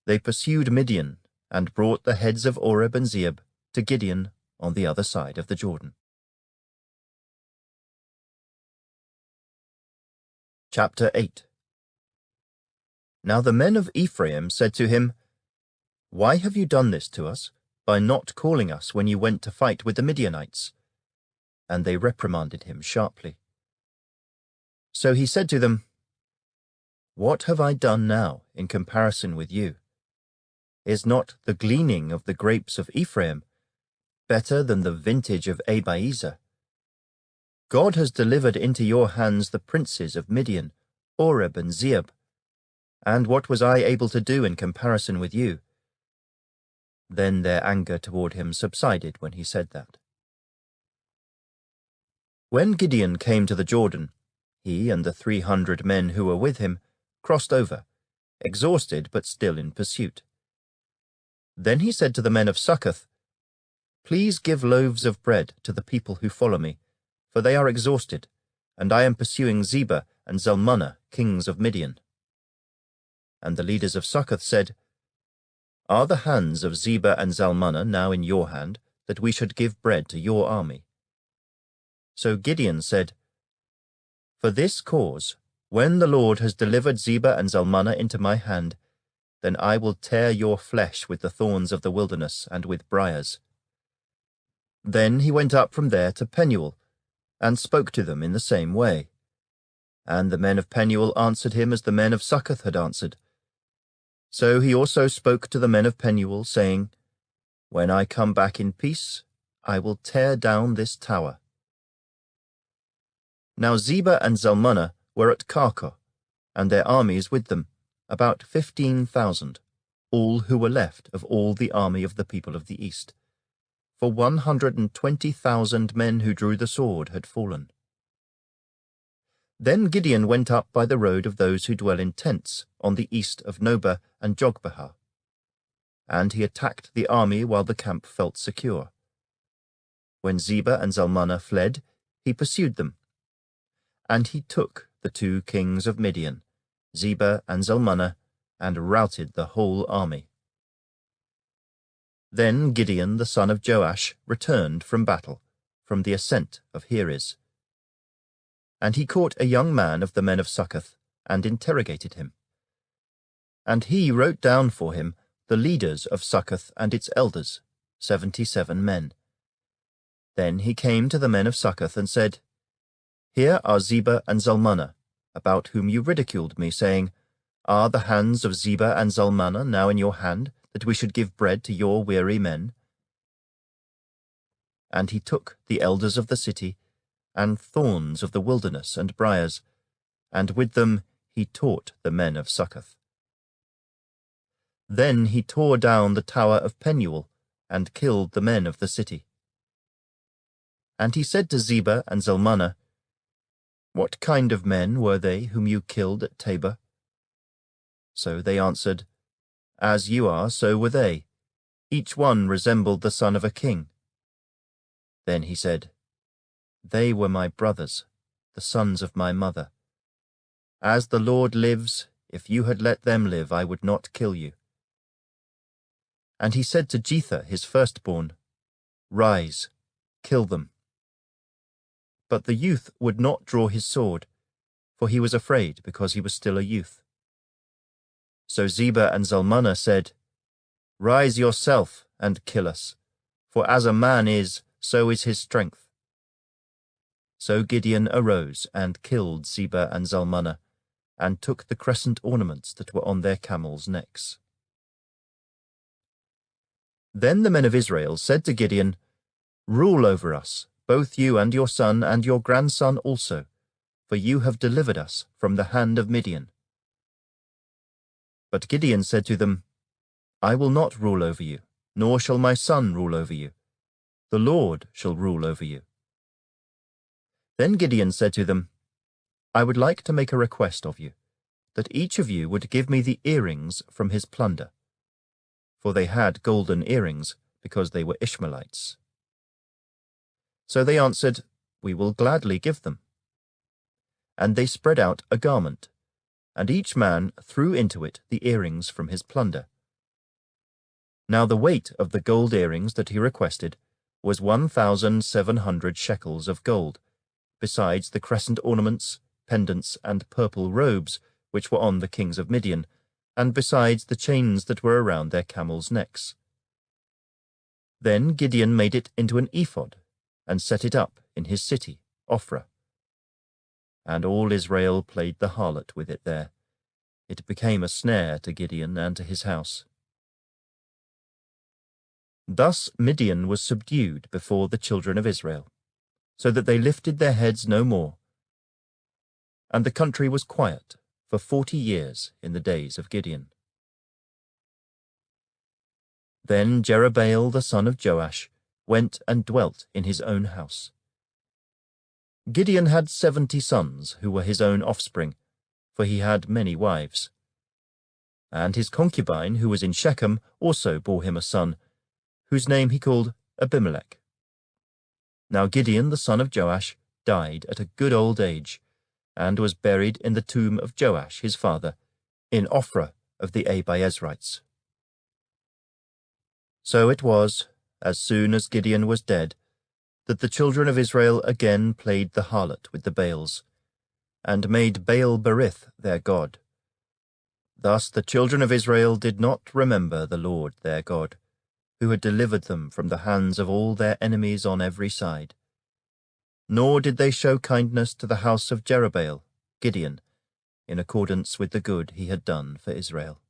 They pursued Midian, and brought the heads of Oreb and Zeeb to Gideon on the other side of the Jordan. Chapter 8. Now the men of Ephraim said to him, "Why have you done this to us, by not calling us when you went to fight with the Midianites?" And they reprimanded him sharply. So he said to them, "What have I done now in comparison with you? Is not the gleaning of the grapes of Ephraim better than the vintage of Abiezer? God has delivered into your hands the princes of Midian, Oreb and Zeeb, and what was I able to do in comparison with you?" Then their anger toward him subsided when he said that. When Gideon came to the Jordan, he and the 300 men who were with him crossed over, exhausted but still in pursuit. Then he said to the men of Succoth, "Please give loaves of bread to the people who follow me, for they are exhausted, and I am pursuing Zebah and Zalmunna, kings of Midian." And the leaders of Succoth said, "Are the hands of Zebah and Zalmunna now in your hand, that we should give bread to your army?" So Gideon said, "For this cause, when the Lord has delivered Zebah and Zalmunna into my hand, then I will tear your flesh with the thorns of the wilderness and with briars." Then he went up from there to Penuel, and spoke to them in the same way. And the men of Penuel answered him as the men of Succoth had answered. So he also spoke to the men of Penuel, saying, "When I come back in peace, I will tear down this tower." Now Zebah and Zalmunna were at Karkor, and their armies with them, about 15,000, all who were left of all the army of the people of the east. For 120,000 men who drew the sword had fallen. Then Gideon went up by the road of those who dwell in tents, on the east of Nobah and Jogbehah. And he attacked the army while the camp felt secure. When Zebah and Zalmunna fled, he pursued them. And he took the 2 kings of Midian, Zebah and Zalmunna, and routed the whole army. Then Gideon the son of Joash returned from battle, from the ascent of Heres. And he caught a young man of the men of Succoth, and interrogated him. And he wrote down for him the leaders of Succoth and its elders, 77 men. Then he came to the men of Succoth and said, "Here are Zebah and Zalmunna, about whom you ridiculed me, saying, 'Are the hands of Zebah and Zalmunna now in your hand, that we should give bread to your weary men?'" And he took the elders of the city, and thorns of the wilderness and briars, and with them he taught the men of Succoth. Then he tore down the tower of Penuel, and killed the men of the city. And he said to Zebah and Zalmunna, "What kind of men were they whom you killed at Tabor?" So they answered, "As you are, so were they. Each one resembled the son of a king." Then he said, "They were my brothers, the sons of my mother. As the Lord lives, if you had let them live, I would not kill you." And he said to Jether his firstborn, Rise, kill them. But the youth would not draw his sword, for he was afraid because he was still a youth. So Zebah and Zalmunna said, Rise yourself and kill us, for as a man is, so is his strength. So Gideon arose and killed Zebah and Zalmunna, and took the crescent ornaments that were on their camels' necks. Then the men of Israel said to Gideon, Rule over us, both you and your son and your grandson also, for you have delivered us from the hand of Midian. But Gideon said to them, I will not rule over you, nor shall my son rule over you. The Lord shall rule over you. Then Gideon said to them, I would like to make a request of you, that each of you would give me the earrings from his plunder. For they had golden earrings, because they were Ishmaelites. So they answered, We will gladly give them. And they spread out a garment, and each man threw into it the earrings from his plunder. Now the weight of the gold earrings that he requested was 1,700 shekels of gold, besides the crescent ornaments, pendants, and purple robes which were on the kings of Midian, and besides the chains that were around their camels' necks. Then Gideon made it into an ephod, and set it up in his city, Ophrah. And all Israel played the harlot with it there. It became a snare to Gideon and to his house. Thus Midian was subdued before the children of Israel, so that they lifted their heads no more. And the country was quiet for 40 years in the days of Gideon. Then Jerubbaal the son of Joash went and dwelt in his own house. Gideon had 70 sons who were his own offspring, for he had many wives. And his concubine, who was in Shechem, also bore him a son, whose name he called Abimelech. Now Gideon the son of Joash died at a good old age, and was buried in the tomb of Joash his father, in Ophrah of the Abiezrites. So it was, as soon as Gideon was dead, that the children of Israel again played the harlot with the Baals, and made Baal-berith their god. Thus the children of Israel did not remember the Lord their God, who had delivered them from the hands of all their enemies on every side. Nor did they show kindness to the house of Jerubbaal, Gideon, in accordance with the good he had done for Israel.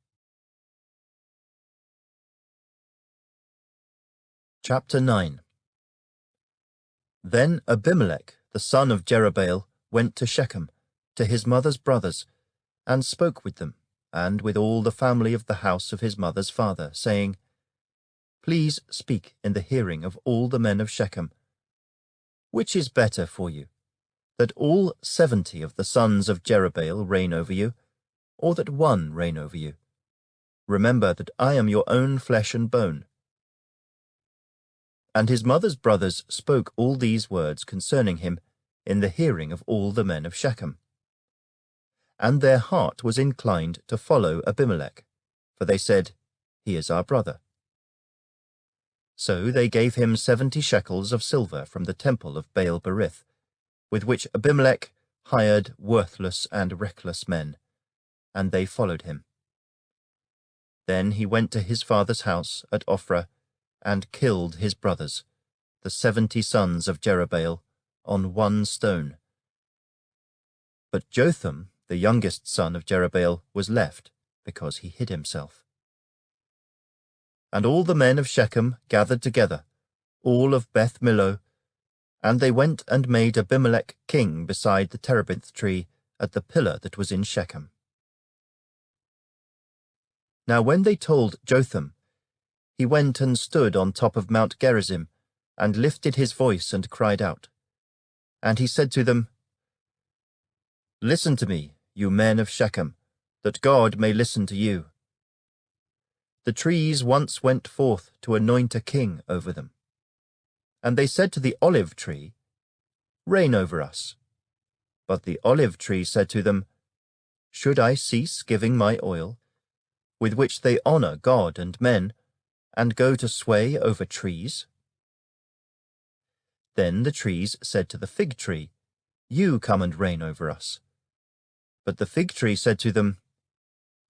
Chapter 9. Then Abimelech, the son of Jerubbaal, went to Shechem, to his mother's brothers, and spoke with them, and with all the family of the house of his mother's father, saying, Please speak in the hearing of all the men of Shechem. Which is better for you, that all 70 of the sons of Jerubbaal reign over you, or that one reign over you? Remember that I am your own flesh and bone. And his mother's brothers spoke all these words concerning him in the hearing of all the men of Shechem. And their heart was inclined to follow Abimelech, for they said, He is our brother. So they gave him 70 shekels of silver from the temple of Baal-berith, with which Abimelech hired worthless and reckless men, and they followed him. Then he went to his father's house at Ophrah, and killed his brothers, the 70 sons of Jerubbaal, on one stone. But Jotham, the youngest son of Jerubbaal, was left, because he hid himself. And all the men of Shechem gathered together, all of Beth Millo, and they went and made Abimelech king beside the terebinth tree at the pillar that was in Shechem. Now when they told Jotham, he went and stood on top of Mount Gerizim, and lifted his voice and cried out. And he said to them, Listen to me, you men of Shechem, that God may listen to you. The trees once went forth to anoint a king over them. And they said to the olive tree, Reign over us. But the olive tree said to them, Should I cease giving my oil, with which they honor God and men, and go to sway over trees? Then the trees said to the fig tree, You come and reign over us. But the fig tree said to them,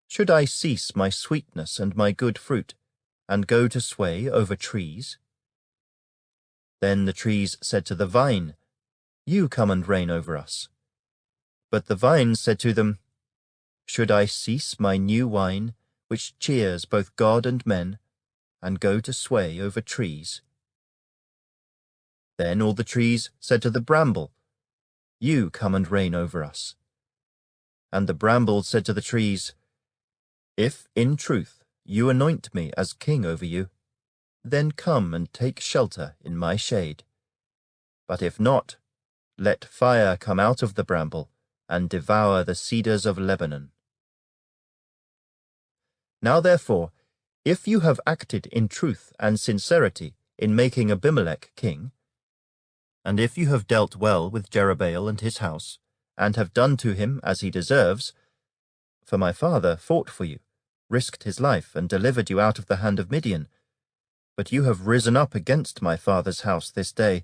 Should I cease my sweetness and my good fruit, and go to sway over trees? Then the trees said to the vine, You come and reign over us. But the vine said to them, Should I cease my new wine, which cheers both God and men, and go to sway over trees? Then all the trees said to the bramble, You come and reign over us. And the bramble said to the trees, If in truth you anoint me as king over you, then come and take shelter in my shade. But if not, let fire come out of the bramble and devour the cedars of Lebanon. Now therefore, if you have acted in truth and sincerity in making Abimelech king, and if you have dealt well with Jerubbaal and his house, and have done to him as he deserves, for my father fought for you, risked his life, and delivered you out of the hand of Midian, but you have risen up against my father's house this day,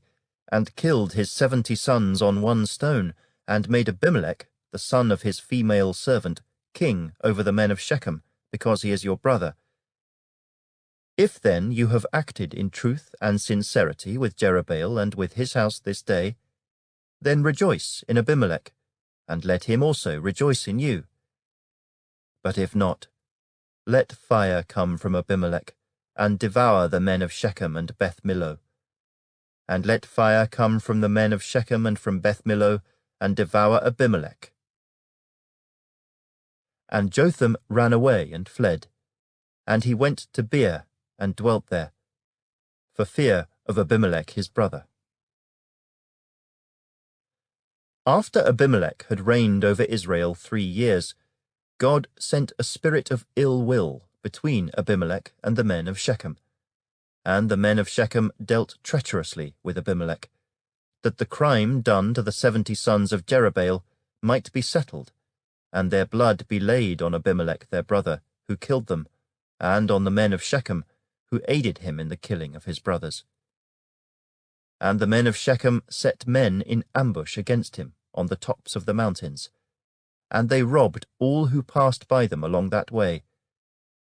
and killed his 70 sons on one stone, and made Abimelech, the son of his female servant, king over the men of Shechem, because he is your brother. If then you have acted in truth and sincerity with Jerubbaal and with his house this day, then rejoice in Abimelech, and let him also rejoice in you. But if not, let fire come from Abimelech, and devour the men of Shechem and Beth Millo. And let fire come from the men of Shechem and from Beth Millo, and devour Abimelech. And Jotham ran away and fled, and he went to Beer and dwelt there, for fear of Abimelech his brother. After Abimelech had reigned over Israel 3 years, God sent a spirit of ill will between Abimelech and the men of Shechem, and the men of Shechem dealt treacherously with Abimelech, that the crime done to the 70 sons of Jerubbaal might be settled, and their blood be laid on Abimelech their brother, who killed them, and on the men of Shechem, who aided him in the killing of his brothers. And the men of Shechem set men in ambush against him on the tops of the mountains, and they robbed all who passed by them along that way.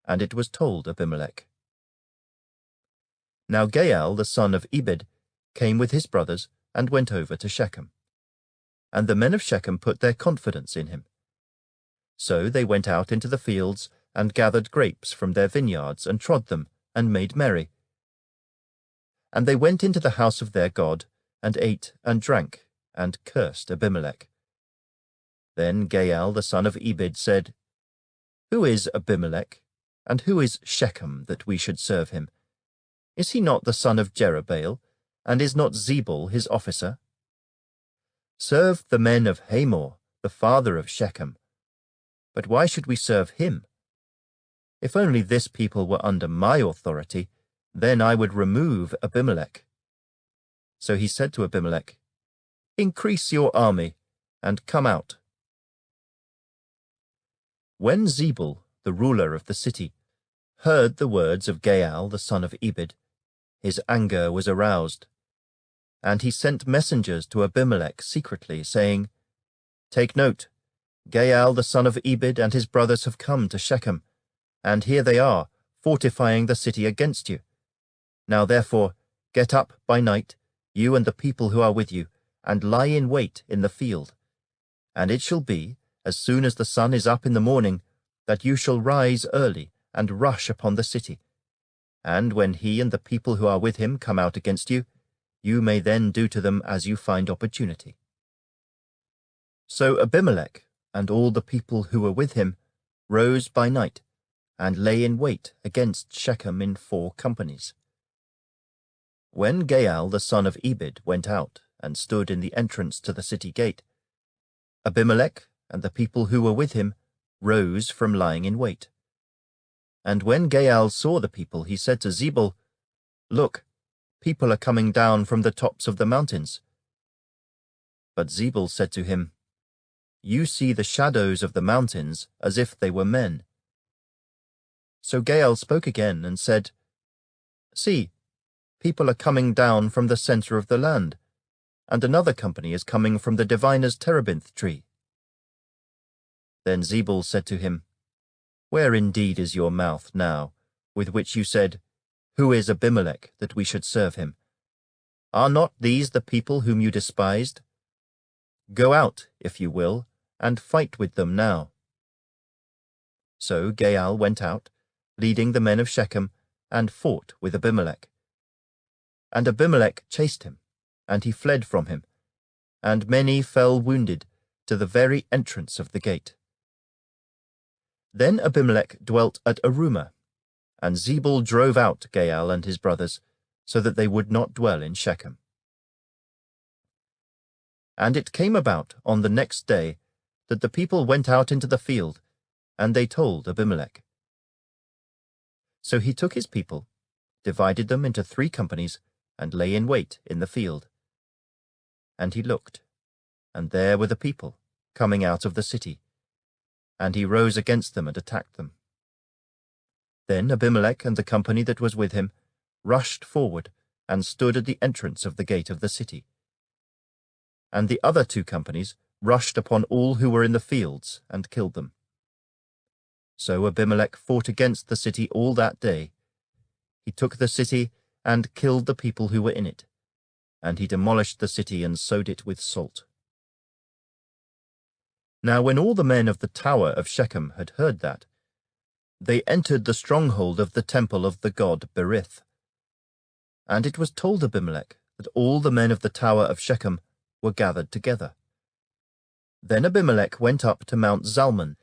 And it was told Abimelech. Now Gaal the son of Ebed came with his brothers and went over to Shechem. And the men of Shechem put their confidence in him. So they went out into the fields and gathered grapes from their vineyards and trod them and made merry. And they went into the house of their God and ate and drank and cursed Abimelech. Then Gaal the son of Ebed said, Who is Abimelech, and who is Shechem that we should serve him? Is he not the son of Jerubbaal, and is not Zebul his officer? Serve the men of Hamor, the father of Shechem. But why should we serve him? If only this people were under my authority, then I would remove Abimelech. So he said to Abimelech, Increase your army, and come out. When Zebul, the ruler of the city, heard the words of Gaal the son of Ebed, his anger was aroused. And he sent messengers to Abimelech secretly, saying, Take note, Gaal the son of Ebed and his brothers have come to Shechem, and here they are, fortifying the city against you. Now therefore, get up by night, you and the people who are with you, and lie in wait in the field. And it shall be, as soon as the sun is up in the morning, that you shall rise early and rush upon the city. And when he and the people who are with him come out against you, you may then do to them as you find opportunity. So Abimelech and all the people who were with him rose by night, and lay in wait against Shechem in 4 companies. When Gaal the son of Ebed went out and stood in the entrance to the city gate, Abimelech and the people who were with him rose from lying in wait. And when Gaal saw the people, he said to Zebul, Look, people are coming down from the tops of the mountains. But Zebul said to him, You see the shadows of the mountains as if they were men. So Gaal spoke again and said, See, people are coming down from the center of the land, and another company is coming from the diviner's terebinth tree. Then Zebul said to him, Where indeed is your mouth now, with which you said, Who is Abimelech, that we should serve him? Are not these the people whom you despised? Go out, if you will, and fight with them now. So Gaal went out, leading the men of Shechem, and fought with Abimelech. And Abimelech chased him, and he fled from him, and many fell wounded to the very entrance of the gate. Then Abimelech dwelt at Arumah, and Zebul drove out Gaal and his brothers, so that they would not dwell in Shechem. And it came about on the next day that the people went out into the field, and they told Abimelech. So he took his people, divided them into 3 companies, and lay in wait in the field. And he looked, and there were the people coming out of the city, and he rose against them and attacked them. Then Abimelech and the company that was with him rushed forward and stood at the entrance of the gate of the city. And the other 2 companies rushed upon all who were in the fields and killed them. So Abimelech fought against the city all that day. He took the city and killed the people who were in it, and he demolished the city and sowed it with salt. Now when all the men of the tower of Shechem had heard that, they entered the stronghold of the temple of the god Berith. And it was told Abimelech that all the men of the tower of Shechem were gathered together. Then Abimelech went up to Mount Zalmon,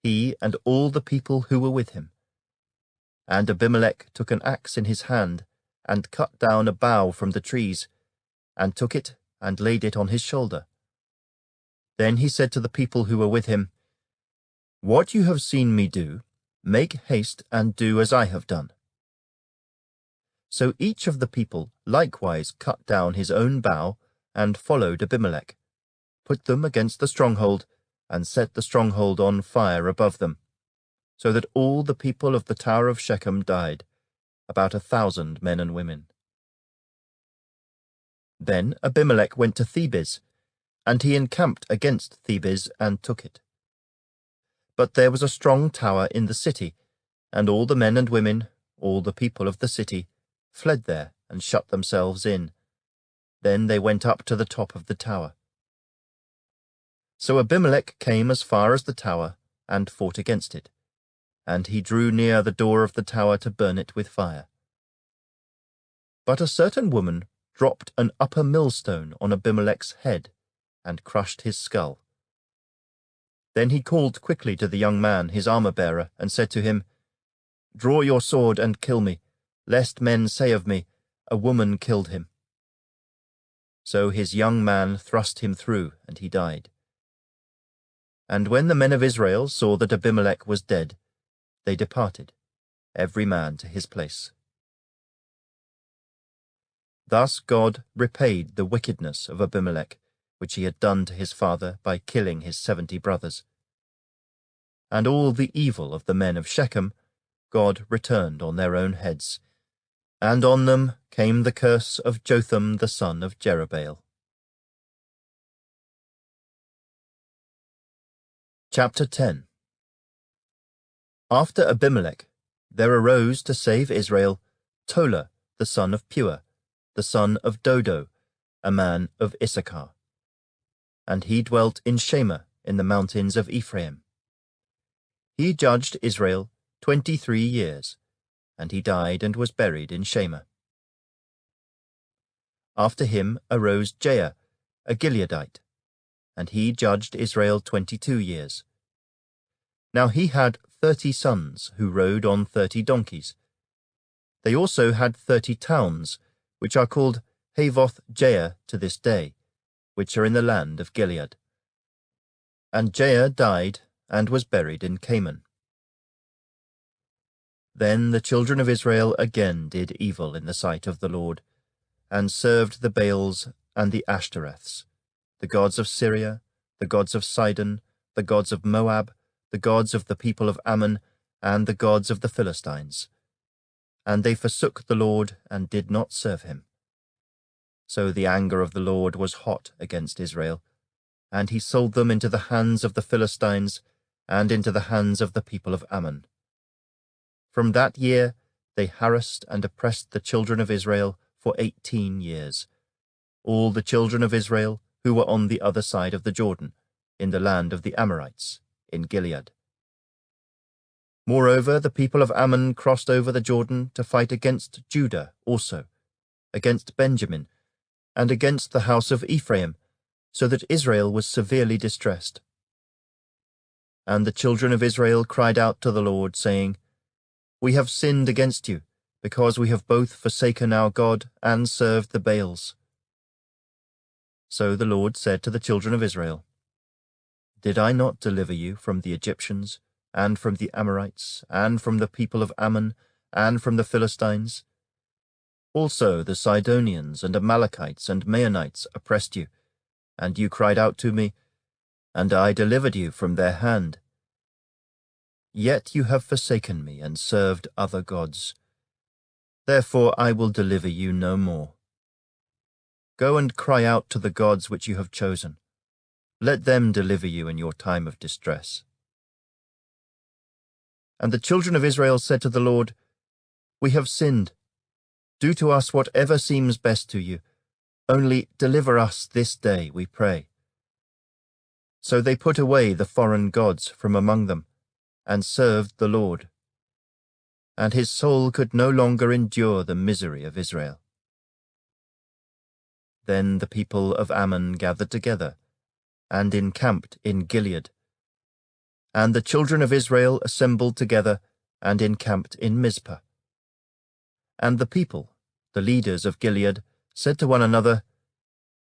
he and all the people who were with him. And Abimelech took an axe in his hand, and cut down a bough from the trees, and took it and laid it on his shoulder. Then he said to the people who were with him, What you have seen me do, make haste and do as I have done. So each of the people likewise cut down his own bough, and followed Abimelech, put them against the stronghold, and set the stronghold on fire above them, so that all the people of the tower of Shechem died, about 1,000 men and women. Then Abimelech went to Thebez, and he encamped against Thebez and took it. But there was a strong tower in the city, and all the men and women, all the people of the city, fled there and shut themselves in. Then they went up to the top of the tower. So Abimelech came as far as the tower and fought against it, and he drew near the door of the tower to burn it with fire. But a certain woman dropped an upper millstone on Abimelech's head and crushed his skull. Then he called quickly to the young man, his armor-bearer, and said to him, Draw your sword and kill me, lest men say of me, A woman killed him. So his young man thrust him through, and he died. And when the men of Israel saw that Abimelech was dead, they departed, every man to his place. Thus God repaid the wickedness of Abimelech, which he had done to his father by killing his 70 brothers. And all the evil of the men of Shechem God returned on their own heads, and on them came the curse of Jotham the son of Jerubbaal. Chapter 10. After Abimelech, there arose to save Israel Tola the son of Pua, the son of Dodo, a man of Issachar. And he dwelt in Shema in the mountains of Ephraim. He judged Israel 23 years, and he died and was buried in Shema. After him arose Jair, a Gileadite, and he judged Israel 22 years. Now he had 30 sons who rode on 30 donkeys. They also had 30 towns, which are called Havoth Jair to this day, which are in the land of Gilead. And Jair died and was buried in Canaan. Then the children of Israel again did evil in the sight of the Lord, and served the Baals and the Ashtoreths, the gods of Syria, the gods of Sidon, the gods of Moab, the gods of the people of Ammon, and the gods of the Philistines. and they forsook the Lord and did not serve him. So the anger of the Lord was hot against Israel, and he sold them into the hands of the Philistines and into the hands of the people of Ammon. From that year they harassed and oppressed the children of Israel for 18 years, all the children of Israel who were on the other side of the Jordan, in the land of the Amorites, in Gilead. Moreover, the people of Ammon crossed over the Jordan to fight against Judah also, against Benjamin, and against the house of Ephraim, so that Israel was severely distressed. And the children of Israel cried out to the Lord, saying, We have sinned against you, because we have both forsaken our God and served the Baals. So the Lord said to the children of Israel, Did I not deliver you from the Egyptians, and from the Amorites, and from the people of Ammon, and from the Philistines? Also the Sidonians and Amalekites and Maonites oppressed you, and you cried out to me, and I delivered you from their hand. Yet you have forsaken me and served other gods. Therefore I will deliver you no more. Go and cry out to the gods which you have chosen. Let them deliver you in your time of distress. And the children of Israel said to the Lord, We have sinned. Do to us whatever seems best to you. Only deliver us this day, we pray. So they put away the foreign gods from among them, and served the Lord. And his soul could no longer endure the misery of Israel. Then the people of Ammon gathered together, and encamped in Gilead. And the children of Israel assembled together, and encamped in Mizpah. And the people, the leaders of Gilead, said to one another,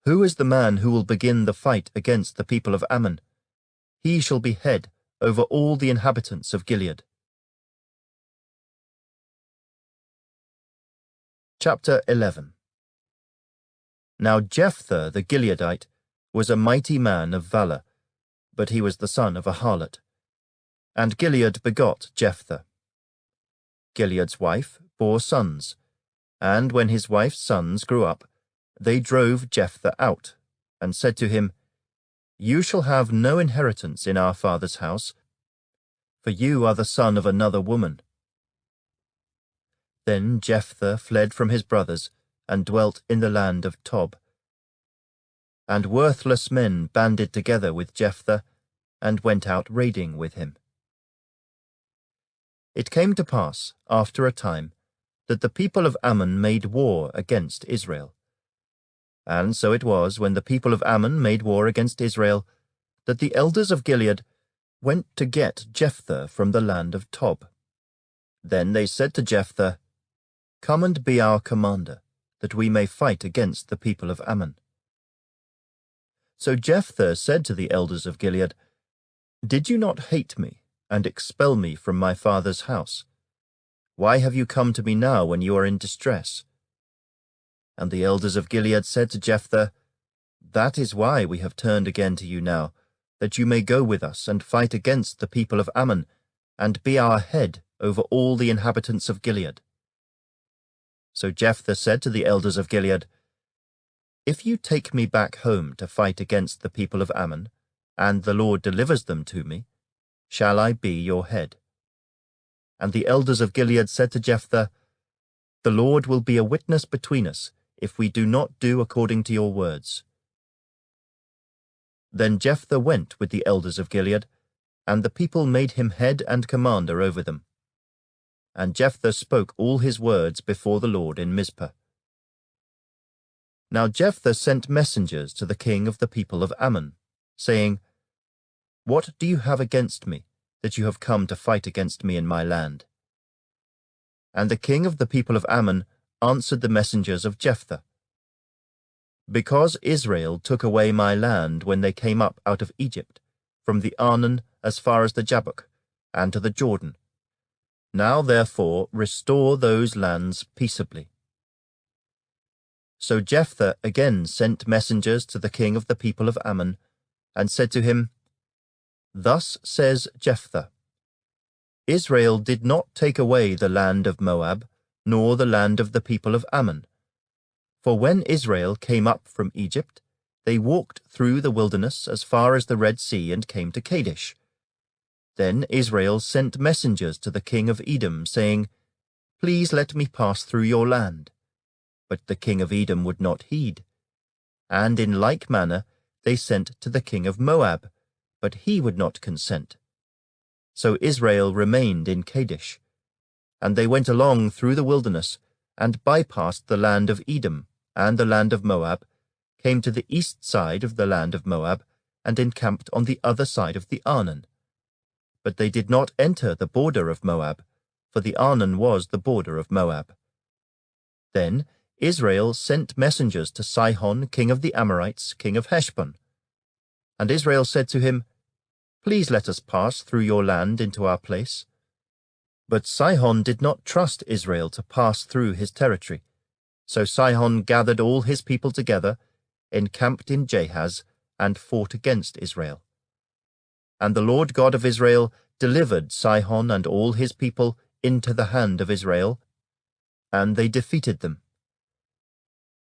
Who is the man who will begin the fight against the people of Ammon? He shall be head over all the inhabitants of Gilead. Chapter 11. Now Jephthah the Gileadite was a mighty man of valour, but he was the son of a harlot. And Gilead begot Jephthah. Gilead's wife bore sons, and when his wife's sons grew up, they drove Jephthah out, and said to him, You shall have no inheritance in our father's house, for you are the son of another woman. Then Jephthah fled from his brothers, and dwelt in the land of Tob. And worthless men banded together with Jephthah, and went out raiding with him. It came to pass, after a time, that the people of Ammon made war against Israel. And so it was, when the people of Ammon made war against Israel, that the elders of Gilead went to get Jephthah from the land of Tob. Then they said to Jephthah, Come and be our commander, that we may fight against the people of Ammon. So Jephthah said to the elders of Gilead, Did you not hate me, and expel me from my father's house? Why have you come to me now when you are in distress? And the elders of Gilead said to Jephthah, That is why we have turned again to you now, that you may go with us and fight against the people of Ammon, and be our head over all the inhabitants of Gilead. So Jephthah said to the elders of Gilead, If you take me back home to fight against the people of Ammon, and the Lord delivers them to me, shall I be your head? And the elders of Gilead said to Jephthah, The Lord will be a witness between us, if we do not do according to your words. Then Jephthah went with the elders of Gilead, and the people made him head and commander over them. And Jephthah spoke all his words before the Lord in Mizpah. Now Jephthah sent messengers to the king of the people of Ammon, saying, What do you have against me, that you have come to fight against me in my land? And the king of the people of Ammon answered the messengers of Jephthah, Because Israel took away my land when they came up out of Egypt, from the Arnon as far as the Jabbok, and to the Jordan. Now therefore restore those lands peaceably. So Jephthah again sent messengers to the king of the people of Ammon, and said to him, Thus says Jephthah, Israel did not take away the land of Moab, nor the land of the people of Ammon. For when Israel came up from Egypt, they walked through the wilderness as far as the Red Sea and came to Kadesh. Then Israel sent messengers to the king of Edom, saying, Please let me pass through your land. But the king of Edom would not heed. And in like manner they sent to the king of Moab, but he would not consent. So Israel remained in Kadesh. And they went along through the wilderness, and bypassed the land of Edom and the land of Moab, came to the east side of the land of Moab, and encamped on the other side of the Arnon. But they did not enter the border of Moab, for the Arnon was the border of Moab. Then Israel sent messengers to Sihon, king of the Amorites, king of Heshbon. And Israel said to him, Please let us pass through your land into our place. But Sihon did not trust Israel to pass through his territory. So Sihon gathered all his people together, encamped in Jahaz, and fought against Israel. And the Lord God of Israel delivered Sihon and all his people into the hand of Israel, and they defeated them.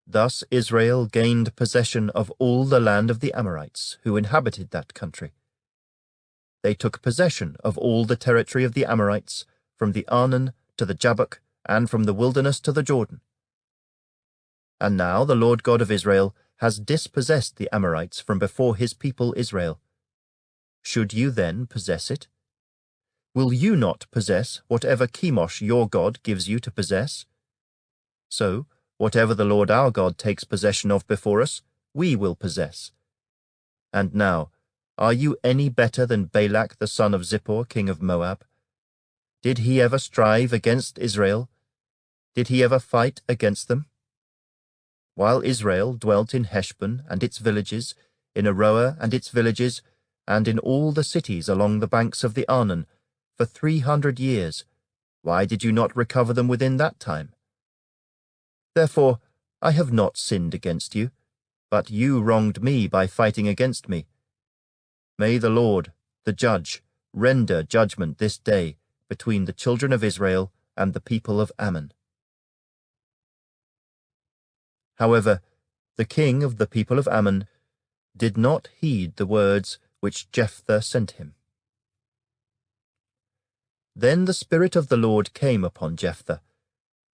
Thus Israel gained possession of all the land of the Amorites, who inhabited that country. They took possession of all the territory of the Amorites, from the Arnon to the Jabbok, and from the wilderness to the Jordan. And now the Lord God of Israel has dispossessed the Amorites from before his people Israel. Should you then possess it? Will you not possess whatever Chemosh your God gives you to possess? So, whatever the Lord our God takes possession of before us, we will possess. And now, are you any better than Balak the son of Zippor, king of Moab? Did he ever strive against Israel? Did he ever fight against them? While Israel dwelt in Heshbon and its villages, in Aroer and its villages, and in all the cities along the banks of the Arnon, for 300 years, why did you not recover them within that time? Therefore I have not sinned against you, but you wronged me by fighting against me. May the Lord, the judge, render judgment this day between the children of Israel and the people of Ammon. However, the king of the people of Ammon did not heed the words which Jephthah sent him. Then the Spirit of the Lord came upon Jephthah,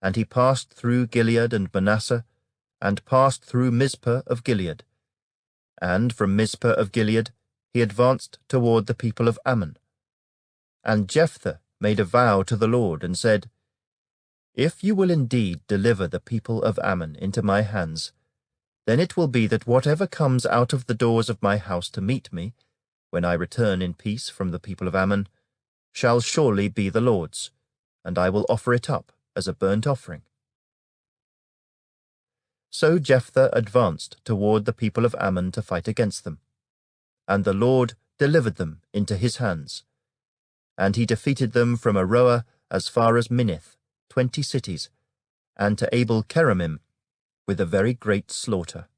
and he passed through Gilead and Manasseh, and passed through Mizpah of Gilead. And from Mizpah of Gilead he advanced toward the people of Ammon. And Jephthah made a vow to the Lord, and said, If you will indeed deliver the people of Ammon into my hands, then it will be that whatever comes out of the doors of my house to meet me, when I return in peace from the people of Ammon, shall surely be the Lord's, and I will offer it up as a burnt offering. So Jephthah advanced toward the people of Ammon to fight against them, and the Lord delivered them into his hands. And he defeated them from Aroer as far as Minnith, 20 cities, and to Abel-keramim with a very great slaughter.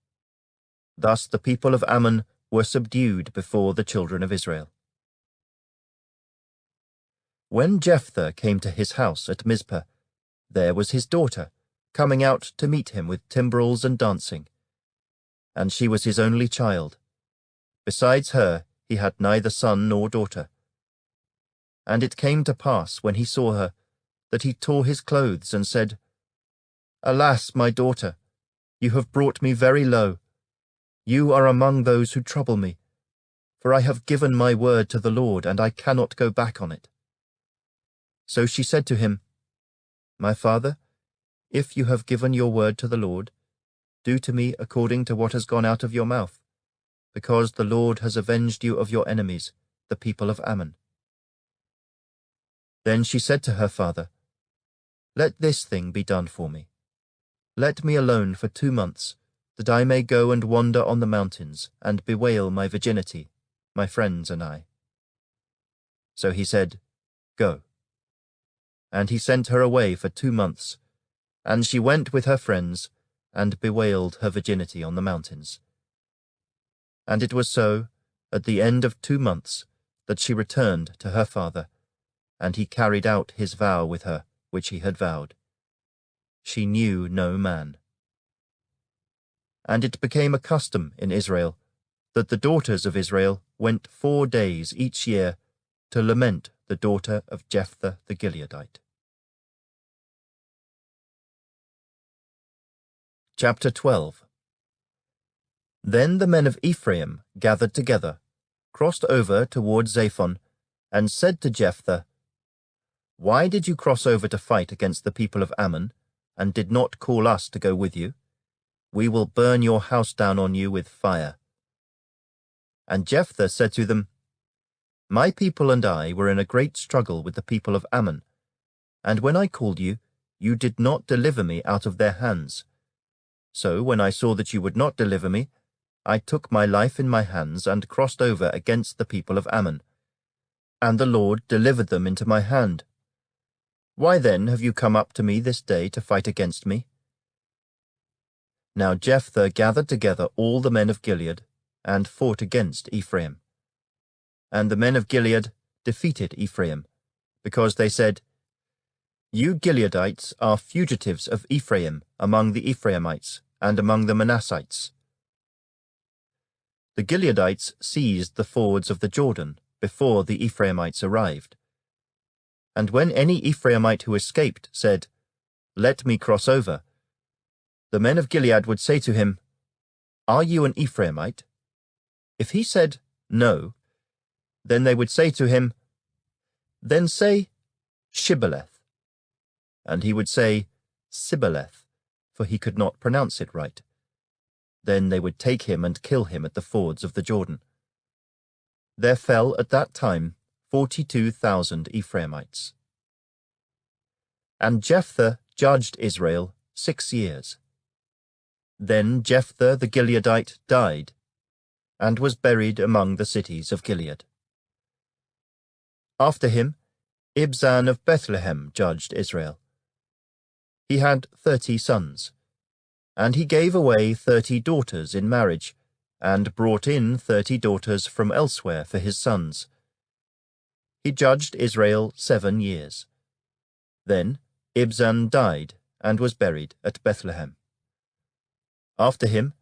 Thus the people of Ammon were subdued before the children of Israel. When Jephthah came to his house at Mizpah, there was his daughter, coming out to meet him with timbrels and dancing. And she was his only child. Besides her he had neither son nor daughter. And it came to pass, when he saw her, that he tore his clothes and said, Alas, my daughter, you have brought me very low. You are among those who trouble me, for I have given my word to the Lord, and I cannot go back on it. So she said to him, My father, if you have given your word to the Lord, do to me according to what has gone out of your mouth, because the Lord has avenged you of your enemies, the people of Ammon. Then she said to her father, Let this thing be done for me. Let me alone for 2 months, that I may go and wander on the mountains, and bewail my virginity, my friends and I. So he said, Go. And he sent her away for 2 months, and she went with her friends, and bewailed her virginity on the mountains. And it was so, at the end of 2 months, that she returned to her father, and he carried out his vow with her, which he had vowed. she knew no man. And it became a custom in Israel that the daughters of Israel went 4 days each year to lament the daughter of Jephthah the Gileadite. Chapter 12. Then the men of Ephraim gathered together, crossed over toward Zaphon, and said to Jephthah, "Why did you cross over to fight against the people of Ammon, and did not call us to go with you? We will burn your house down on you with fire." And Jephthah said to them, "My people and I were in a great struggle with the people of Ammon, and when I called you, you did not deliver me out of their hands. So when I saw that you would not deliver me, I took my life in my hands and crossed over against the people of Ammon. And the Lord delivered them into my hand. Why then have you come up to me this day to fight against me?" Now Jephthah gathered together all the men of Gilead and fought against Ephraim. And the men of Gilead defeated Ephraim, because they said, "You Gileadites are fugitives of Ephraim among the Ephraimites and among the Manassites." The Gileadites seized the fords of the Jordan before the Ephraimites arrived. And when any Ephraimite who escaped said, "Let me cross over," the men of Gilead would say to him, "Are you an Ephraimite?" If he said, "No," then they would say to him, "Then say, Shibboleth." And he would say, Sibboleth, for he could not pronounce it right. Then they would take him and kill him at the fords of the Jordan. There fell at that time 42,000 Ephraimites. And Jephthah judged Israel 6 years. Then Jephthah the Gileadite died, and was buried among the cities of Gilead. After him, Ibzan of Bethlehem judged Israel. He had 30 sons, and he gave away 30 daughters in marriage, and brought in 30 daughters from elsewhere for his sons. He judged Israel 7 years. Then Ibzan died and was buried at Bethlehem. After him,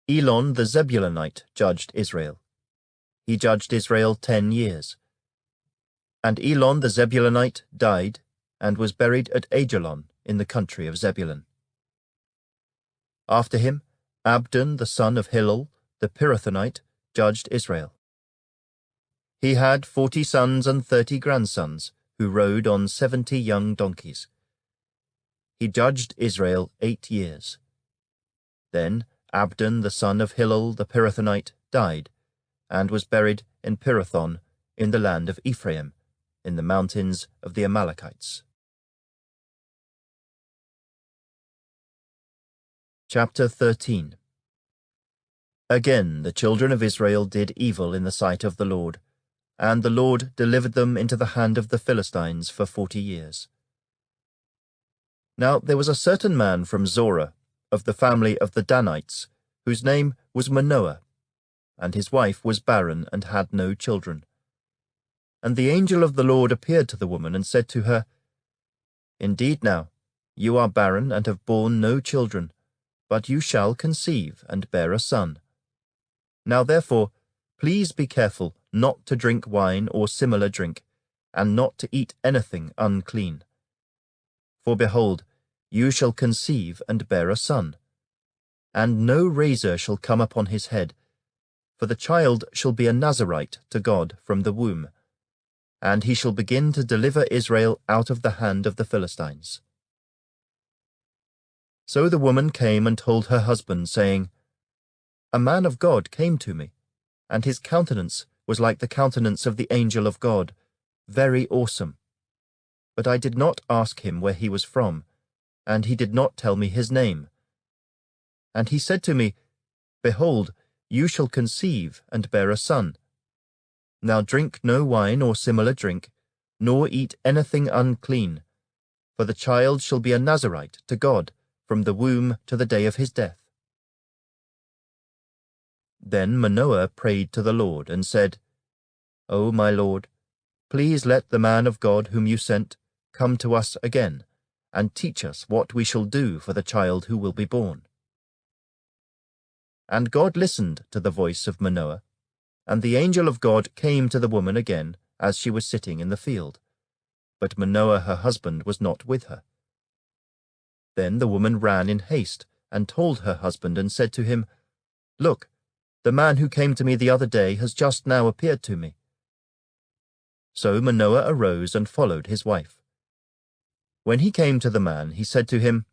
Elon the Zebulunite judged Israel. He judged Israel 10 years. And Elon the Zebulunite died and was buried at Ajalon in the country of Zebulun. After him, Abdon the son of Hillel the Pirathonite judged Israel. He had 40 sons and 30 grandsons, who rode on 70 young donkeys. He judged Israel 8 years. Then Abdon the son of Hillel the Pirathonite died, and was buried in Pirathon in the land of Ephraim, in the mountains of the Amalekites. Chapter 13. Again the children of Israel did evil in the sight of the Lord, and the Lord delivered them into the hand of the Philistines for 40 years. Now there was a certain man from Zorah, of the family of the Danites, whose name was Manoah, and his wife was barren and had no children. And the angel of the Lord appeared to the woman and said to her, "Indeed now, you are barren and have borne no children, but you shall conceive and bear a son. Now therefore, please be careful not to drink wine or similar drink, and not to eat anything unclean. For behold, you shall conceive and bear a son, and no razor shall come upon his head, for the child shall be a Nazarite to God from the womb, and he shall begin to deliver Israel out of the hand of the Philistines." So the woman came and told her husband, saying, "A man of God came to me, and his countenance was like the countenance of the angel of God, very awesome. But I did not ask him where he was from, and he did not tell me his name. And he said to me, Behold, you shall conceive and bear a son. Now drink no wine or similar drink, nor eat anything unclean, for the child shall be a Nazarite to God from the womb to the day of his death." Then Manoah prayed to the Lord and said, "O my Lord, please let the man of God whom you sent come to us again, and teach us what we shall do for the child who will be born." And God listened to the voice of Manoah, and the angel of God came to the woman again as she was sitting in the field. But Manoah her husband was not with her. Then the woman ran in haste and told her husband and said to him, "Look, the man who came to me the other day has just now appeared to me." So Manoah arose and followed his wife. When he came to the man, he said to him,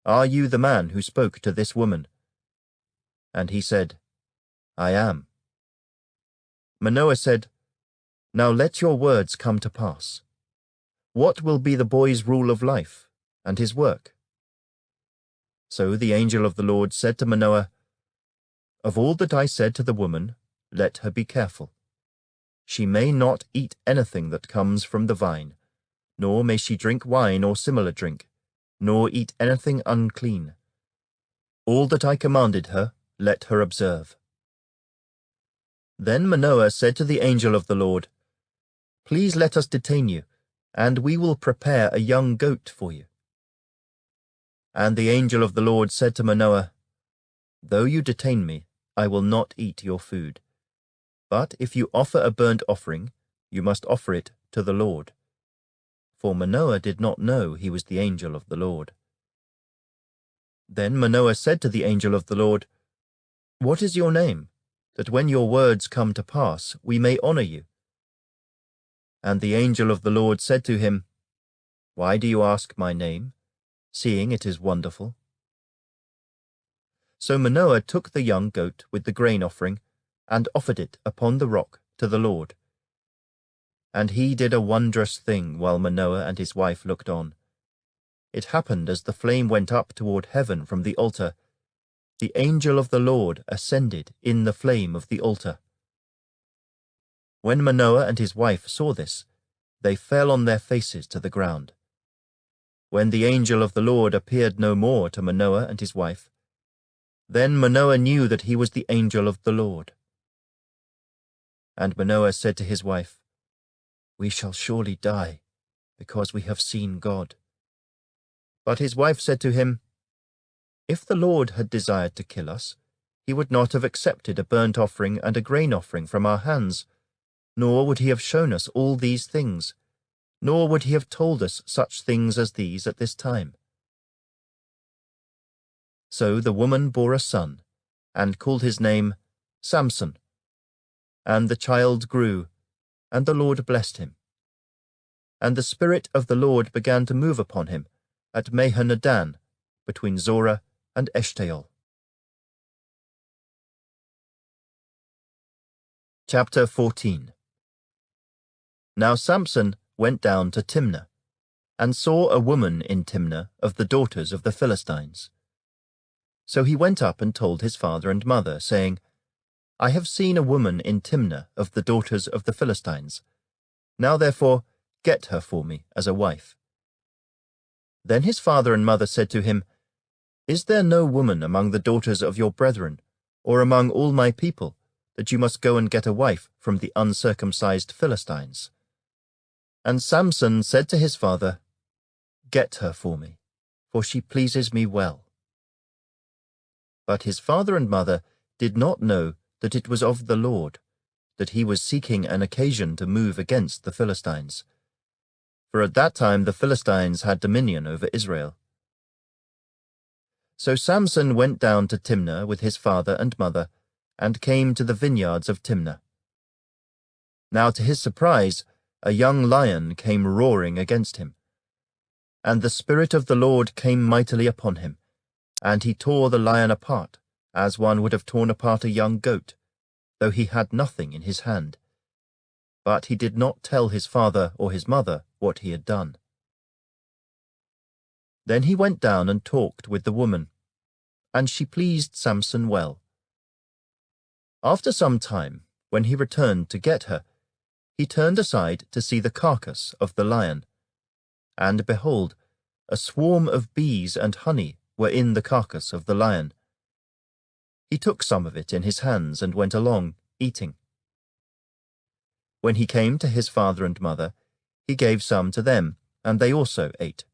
"Are you the man who spoke to this woman?" And he said, "I am." Manoah said, "Now let your words come to pass. What will be the boy's rule of life and his work?" So the angel of the Lord said to Manoah, "Of all that I said to the woman, let her be careful. She may not eat anything that comes from the vine, nor may she drink wine or similar drink, nor eat anything unclean. All that I commanded her, let her observe." Then Manoah said to the angel of the Lord, "Please let us detain you, and we will prepare a young goat for you." And the angel of the Lord said to Manoah, "Though you detain me, I will not eat your food. But if you offer a burnt offering, you must offer it to the Lord." For Manoah did not know he was the angel of the Lord. Then Manoah said to the angel of the Lord, "What is your name, that when your words come to pass, we may honor you?" And the angel of the Lord said to him, "Why do you ask my name, seeing it is wonderful?" So Manoah took the young goat with the grain offering and offered it upon the rock to the Lord. And he did a wondrous thing while Manoah and his wife looked on. It happened as the flame went up toward heaven from the altar, the angel of the Lord ascended in the flame of the altar. When Manoah and his wife saw this, they fell on their faces to the ground. When the angel of the Lord appeared no more to Manoah and his wife, then Manoah knew that he was the angel of the Lord. And Manoah said to his wife, "We shall surely die, because we have seen God." But his wife said to him, "If the Lord had desired to kill us, he would not have accepted a burnt offering and a grain offering from our hands, nor would he have shown us all these things, nor would he have told us such things as these at this time." So the woman bore a son, and called his name Samson. And the child grew, and the Lord blessed him. And the Spirit of the Lord began to move upon him at Mahaneh-dan, between Zorah and Eshtaol. Chapter 14. Now Samson went down to Timnah, and saw a woman in Timnah of the daughters of the Philistines. So he went up and told his father and mother, saying, "I have seen a woman in Timnah of the daughters of the Philistines. Now therefore get her for me as a wife." Then his father and mother said to him, "Is there no woman among the daughters of your brethren, or among all my people, that you must go and get a wife from the uncircumcised Philistines?" And Samson said to his father, "Get her for me, for she pleases me well." But his father and mother did not know that it was of the Lord, that he was seeking an occasion to move against the Philistines. For at that time the Philistines had dominion over Israel. So Samson went down to Timnah with his father and mother, and came to the vineyards of Timnah. Now to his surprise, a young lion came roaring against him. And the Spirit of the Lord came mightily upon him, and he tore the lion apart, as one would have torn apart a young goat, though he had nothing in his hand. But he did not tell his father or his mother what he had done. Then he went down and talked with the woman, and she pleased Samson well. After some time, when he returned to get her, he turned aside to see the carcass of the lion. And behold, a swarm of bees and honey were in the carcass of the lion. He took some of it in his hands and went along, eating. When he came to his father and mother, he gave some to them, and they also ate.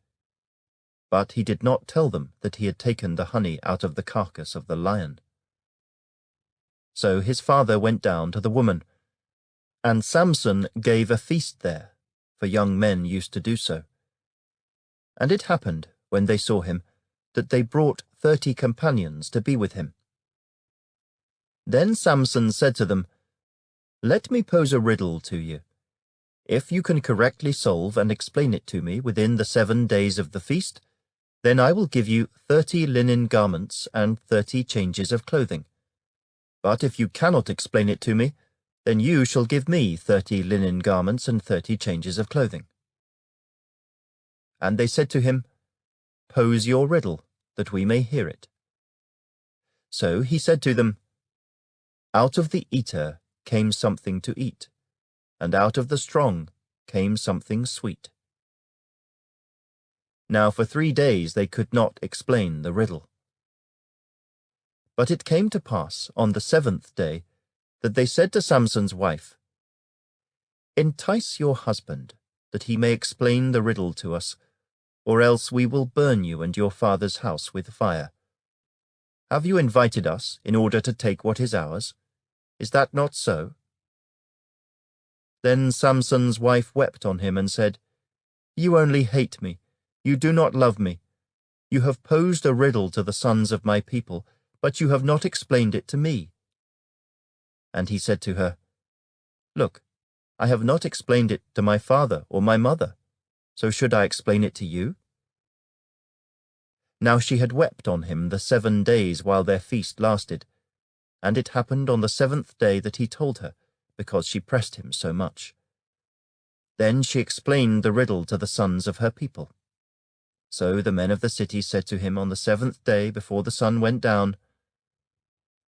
But he did not tell them that he had taken the honey out of the carcass of the lion. So his father went down to the woman, and Samson gave a feast there, for young men used to do so. And it happened, when they saw him, that they brought 30 companions to be with him. Then Samson said to them, "Let me pose a riddle to you. If you can correctly solve and explain it to me within the 7 days of the feast, then I will give you 30 linen garments and 30 changes of clothing. But if you cannot explain it to me, then you shall give me 30 linen garments and 30 changes of clothing." And they said to him, "Pose your riddle, that we may hear it." So he said to them, "Out of the eater came something to eat, and out of the strong came something sweet." Now for 3 days they could not explain the riddle. But it came to pass on the 7th day that they said to Samson's wife, "Entice your husband, that he may explain the riddle to us, or else we will burn you and your father's house with fire. Have you invited us in order to take what is ours? Is that not so?" Then Samson's wife wept on him and said, "You only hate me. You do not love me. You have posed a riddle to the sons of my people, but you have not explained it to me." And he said to her, "Look, I have not explained it to my father or my mother, so should I explain it to you?" Now she had wept on him the 7 days while their feast lasted, and it happened on the 7th day that he told her, because she pressed him so much. Then she explained the riddle to the sons of her people. So the men of the city said to him on the 7th day before the sun went down,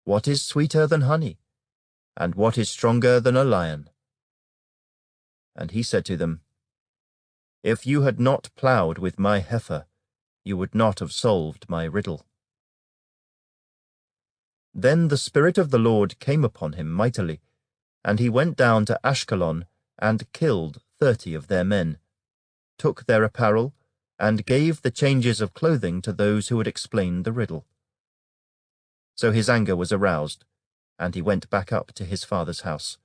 "What is sweeter than honey? And what is stronger than a lion?" And he said to them, "If you had not ploughed with my heifer, you would not have solved my riddle." Then the Spirit of the Lord came upon him mightily, and he went down to Ashkelon and killed 30 of their men, took their apparel, and gave the changes of clothing to those who had explained the riddle. So his anger was aroused, and he went back up to his father's house.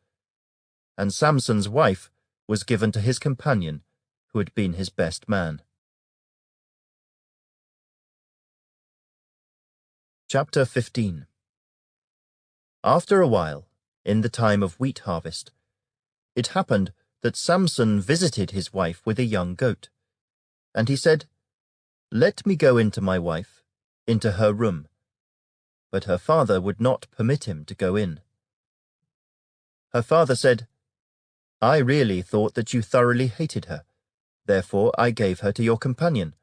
And Samson's wife was given to his companion, who had been his best man. Chapter 15. After a while, in the time of wheat harvest, it happened that Samson visited his wife with a young goat. And he said, "Let me go into my wife, into her room." But her father would not permit him to go in. Her father said, "I really thought that you thoroughly hated her. Therefore I gave her to your companion.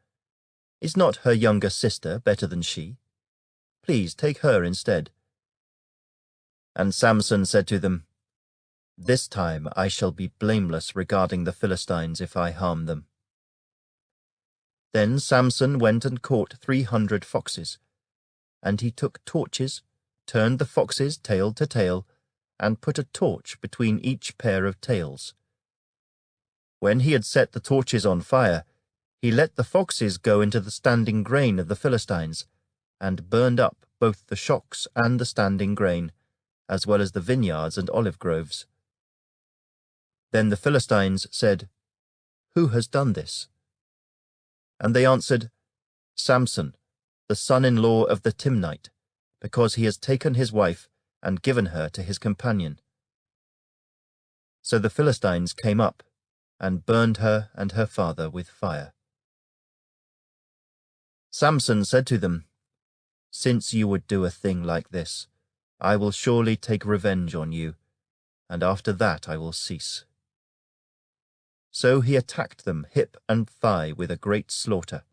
Is not her younger sister better than she? Please take her instead." And Samson said to them, "This time I shall be blameless regarding the Philistines if I harm them." Then Samson went and caught 300 foxes, and he took torches, turned the foxes tail to tail, and put a torch between each pair of tails. When he had set the torches on fire, he let the foxes go into the standing grain of the Philistines, and burned up both the shocks and the standing grain, as well as the vineyards and olive groves. Then the Philistines said, "Who has done this?" And they answered, "Samson, the son-in-law of the Timnite, because he has taken his wife and given her to his companion." So the Philistines came up and burned her and her father with fire. Samson said to them, "Since you would do a thing like this, I will surely take revenge on you, and after that I will cease." So he attacked them hip and thigh with a great slaughter.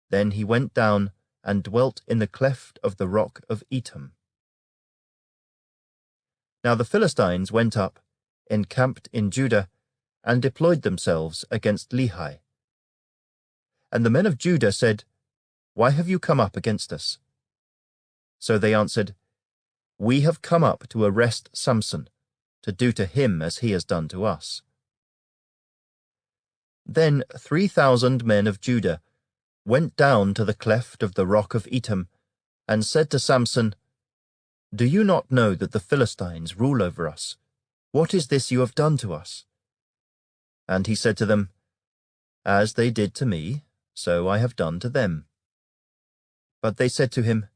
Then he went down and dwelt in the cleft of the rock of Etam. Now the Philistines went up, encamped in Judah, and deployed themselves against Lehi. And the men of Judah said, "Why have you come up against us?" So they answered, "We have come up to arrest Samson, to do to him as he has done to us." Then 3,000 men of Judah went down to the cleft of the rock of Etam, and said to Samson, "Do you not know that the Philistines rule over us? What is this you have done to us?" And he said to them, "As they did to me, so I have done to them." But they said to him,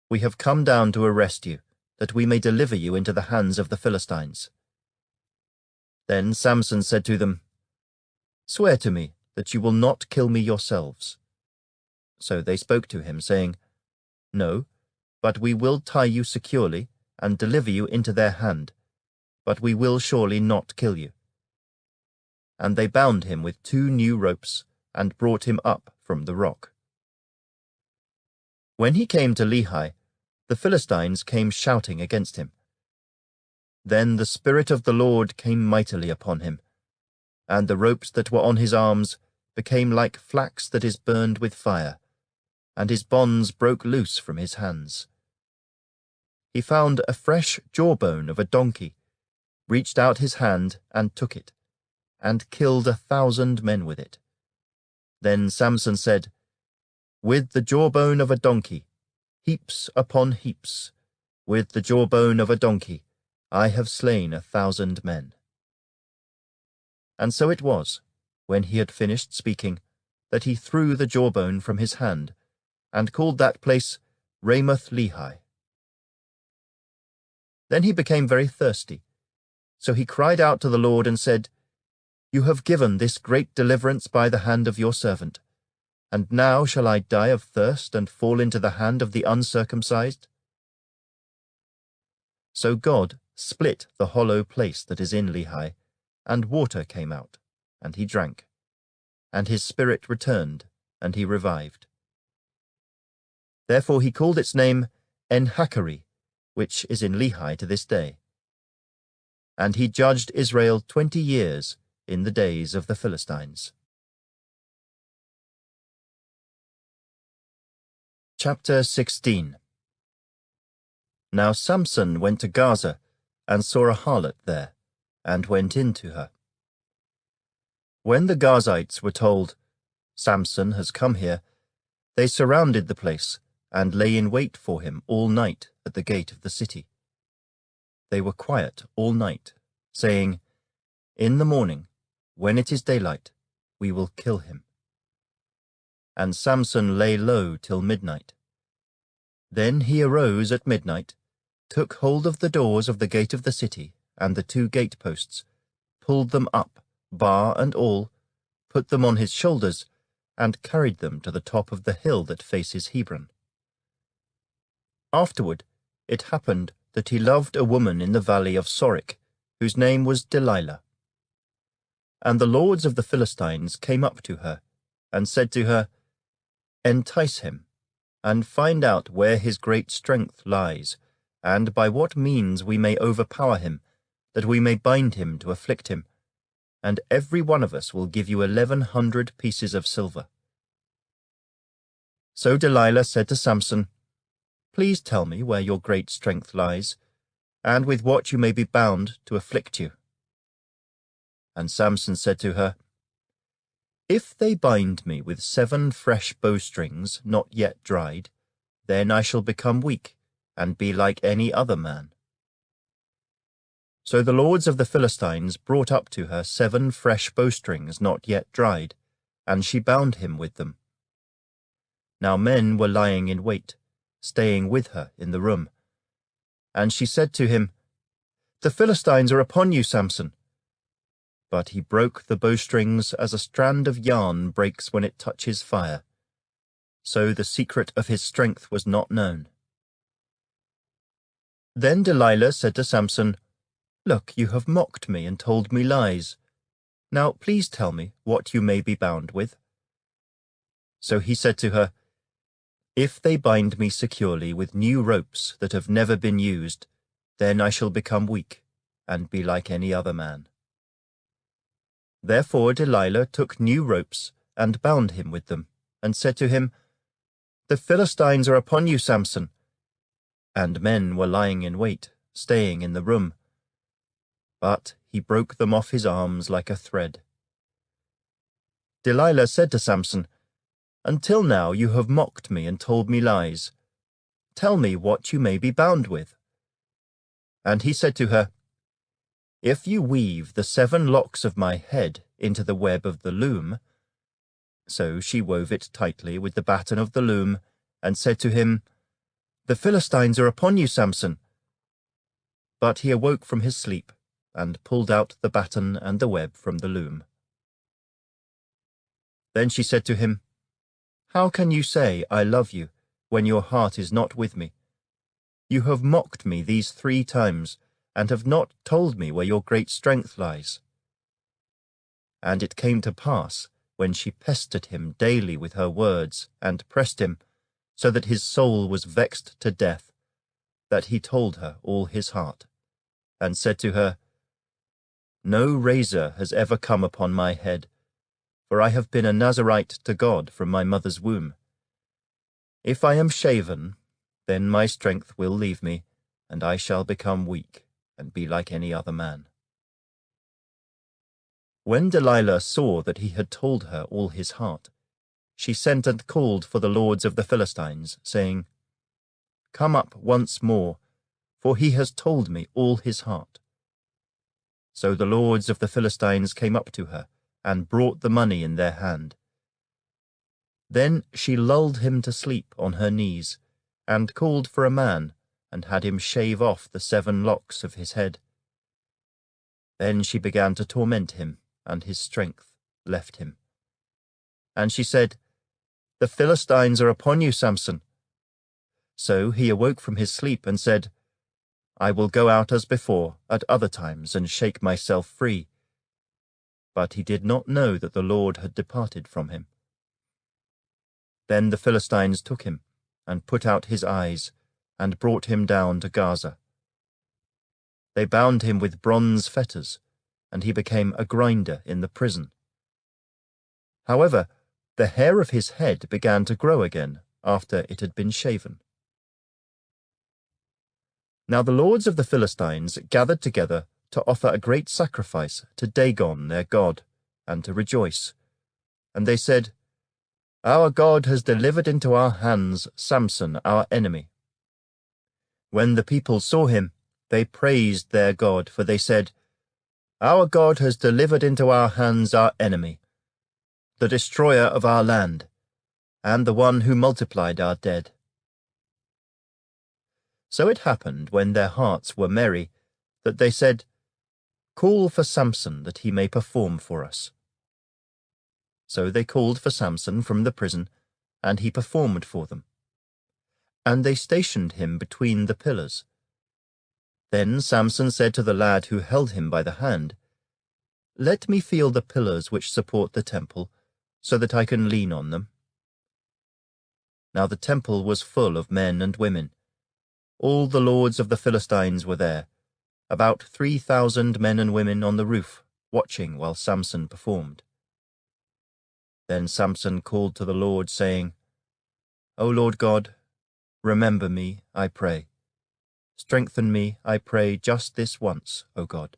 "We have come down to arrest you, that we may deliver you into the hands of the Philistines." Then Samson said to them, "Swear to me that you will not kill me yourselves." So they spoke to him, saying, "No, but we will tie you securely and deliver you into their hand, but we will surely not kill you." And they bound him with 2 new ropes and brought him up from the rock. When he came to Lehi, the Philistines came shouting against him. Then the Spirit of the Lord came mightily upon him, and the ropes that were on his arms became like flax that is burned with fire, and his bonds broke loose from his hands. He found a fresh jawbone of a donkey, reached out his hand and took it, and killed 1,000 men with it. Then Samson said, "With the jawbone of a donkey, heaps upon heaps, with the jawbone of a donkey, I have slain 1,000 men." And so it was, when he had finished speaking, that he threw the jawbone from his hand, and called that place Ramoth-Lehi. Then he became very thirsty, so he cried out to the Lord and said, "You have given this great deliverance by the hand of your servant, and now shall I die of thirst and fall into the hand of the uncircumcised?" So God split the hollow place that is in Lehi, and water came out, and he drank, and his spirit returned, and he revived. Therefore he called its name En-Hakkore, which is in Lehi to this day. And he judged Israel 20 years in the days of the Philistines. Chapter 16. Now Samson went to Gaza, and saw a harlot there, and went in to her. When the Gazites were told, "Samson has come here," they surrounded the place, and lay in wait for him all night at the gate of the city. They were quiet all night, saying, "In the morning, when it is daylight, we will kill him." And Samson lay low till midnight. Then he arose at midnight, took hold of the doors of the gate of the city and the 2 gateposts, pulled them up, bar and all, put them on his shoulders, and carried them to the top of the hill that faces Hebron. Afterward it happened that he loved a woman in the valley of Sorek, whose name was Delilah. And the lords of the Philistines came up to her, and said to her, "Entice him, and find out where his great strength lies, and by what means we may overpower him, that we may bind him to afflict him, and every one of us will give you 1,100 pieces of silver." So Delilah said to Samson, "Please tell me where your great strength lies, and with what you may be bound to afflict you." And Samson said to her, "If they bind me with 7 fresh bowstrings not yet dried, then I shall become weak, and be like any other man." So the lords of the Philistines brought up to her 7 fresh bowstrings not yet dried, and she bound him with them. Now men were lying in wait, staying with her in the room. And she said to him, "The Philistines are upon you, Samson." But he broke the bowstrings as a strand of yarn breaks when it touches fire. So the secret of his strength was not known. Then Delilah said to Samson, "Look, you have mocked me and told me lies. Now please tell me what you may be bound with." So he said to her, "If they bind me securely with new ropes that have never been used, then I shall become weak, and be like any other man." Therefore Delilah took new ropes, and bound him with them, and said to him, "The Philistines are upon you, Samson." And men were lying in wait, staying in the room. But he broke them off his arms like a thread. Delilah said to Samson, Until now you have mocked me and told me lies. Tell me what you may be bound with. And he said to her, If you weave the 7 locks of my head into the web of the loom. So she wove it tightly with the batten of the loom, and said to him, The Philistines are upon you, Samson. But he awoke from his sleep, and pulled out the batten and the web from the loom. Then she said to him, How can you say, I love you, when your heart is not with me? You have mocked me these 3 times, and have not told me where your great strength lies. And it came to pass, when she pestered him daily with her words, and pressed him, so that his soul was vexed to death, that he told her all his heart, and said to her, No razor has ever come upon my head, for I have been a Nazarite to God from my mother's womb. If I am shaven, then my strength will leave me, and I shall become weak, and be like any other man. When Delilah saw that he had told her all his heart, she sent and called for the lords of the Philistines, saying, Come up once more, for he has told me all his heart. So the lords of the Philistines came up to her, and brought the money in their hand. Then she lulled him to sleep on her knees, and called for a man, and had him shave off the 7 locks of his head. Then she began to torment him, and his strength left him. And she said, The Philistines are upon you, Samson. So he awoke from his sleep and said, I will go out as before at other times and shake myself free. But he did not know that the Lord had departed from him. Then the Philistines took him, and put out his eyes, and brought him down to Gaza. They bound him with bronze fetters, and he became a grinder in the prison. However, the hair of his head began to grow again after it had been shaven. Now the lords of the Philistines gathered together to offer a great sacrifice to Dagon their god, and to rejoice. And they said, Our God has delivered into our hands Samson our enemy. When the people saw him, they praised their God, for they said, Our God has delivered into our hands our enemy, the destroyer of our land, and the one who multiplied our dead. So it happened, when their hearts were merry, that they said, Call for Samson, that he may perform for us. So they called for Samson from the prison, and he performed for them. And they stationed him between the pillars. Then Samson said to the lad who held him by the hand, Let me feel the pillars which support the temple, so that I can lean on them. Now the temple was full of men and women. All the lords of the Philistines were there, about 3,000 men and women on the roof, watching while Samson performed. Then Samson called to the Lord, saying, O Lord God, remember me, I pray. Strengthen me, I pray, just this once, O God,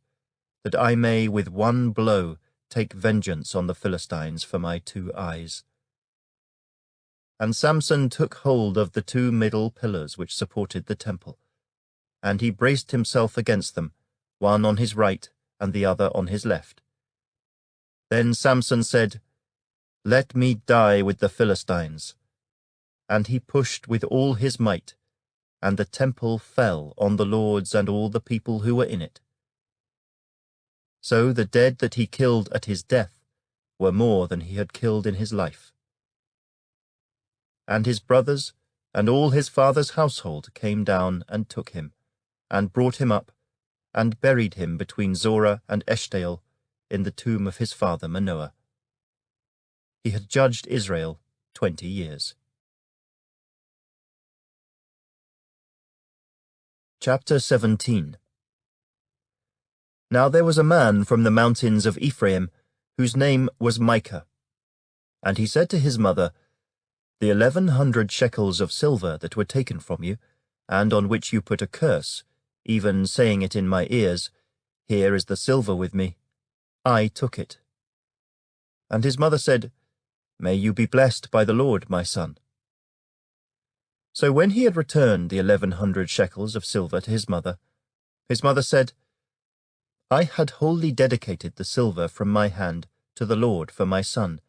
that I may with one blow take vengeance on the Philistines for my 2 eyes. And Samson took hold of the 2 middle pillars which supported the temple, and he braced himself against them, one on his right and the other on his left. Then Samson said, Let me die with the Philistines. And he pushed with all his might, and the temple fell on the lords and all the people who were in it. So the dead that he killed at his death were more than he had killed in his life. And his brothers and all his father's household came down and took him, and brought him up, and buried him between Zorah and Eshtaol in the tomb of his father Manoah. He had judged Israel 20 years. Chapter 17. Now there was a man from the mountains of Ephraim, whose name was Micah. And he said to his mother, The 1,100 shekels of silver that were taken from you, and on which you put a curse, even saying it in my ears, Here is the silver with me, I took it. And his mother said, May you be blessed by the Lord, my son." So when he had returned the 1,100 shekels of silver to his mother said, "I had wholly dedicated the silver from my hand to the Lord for my son,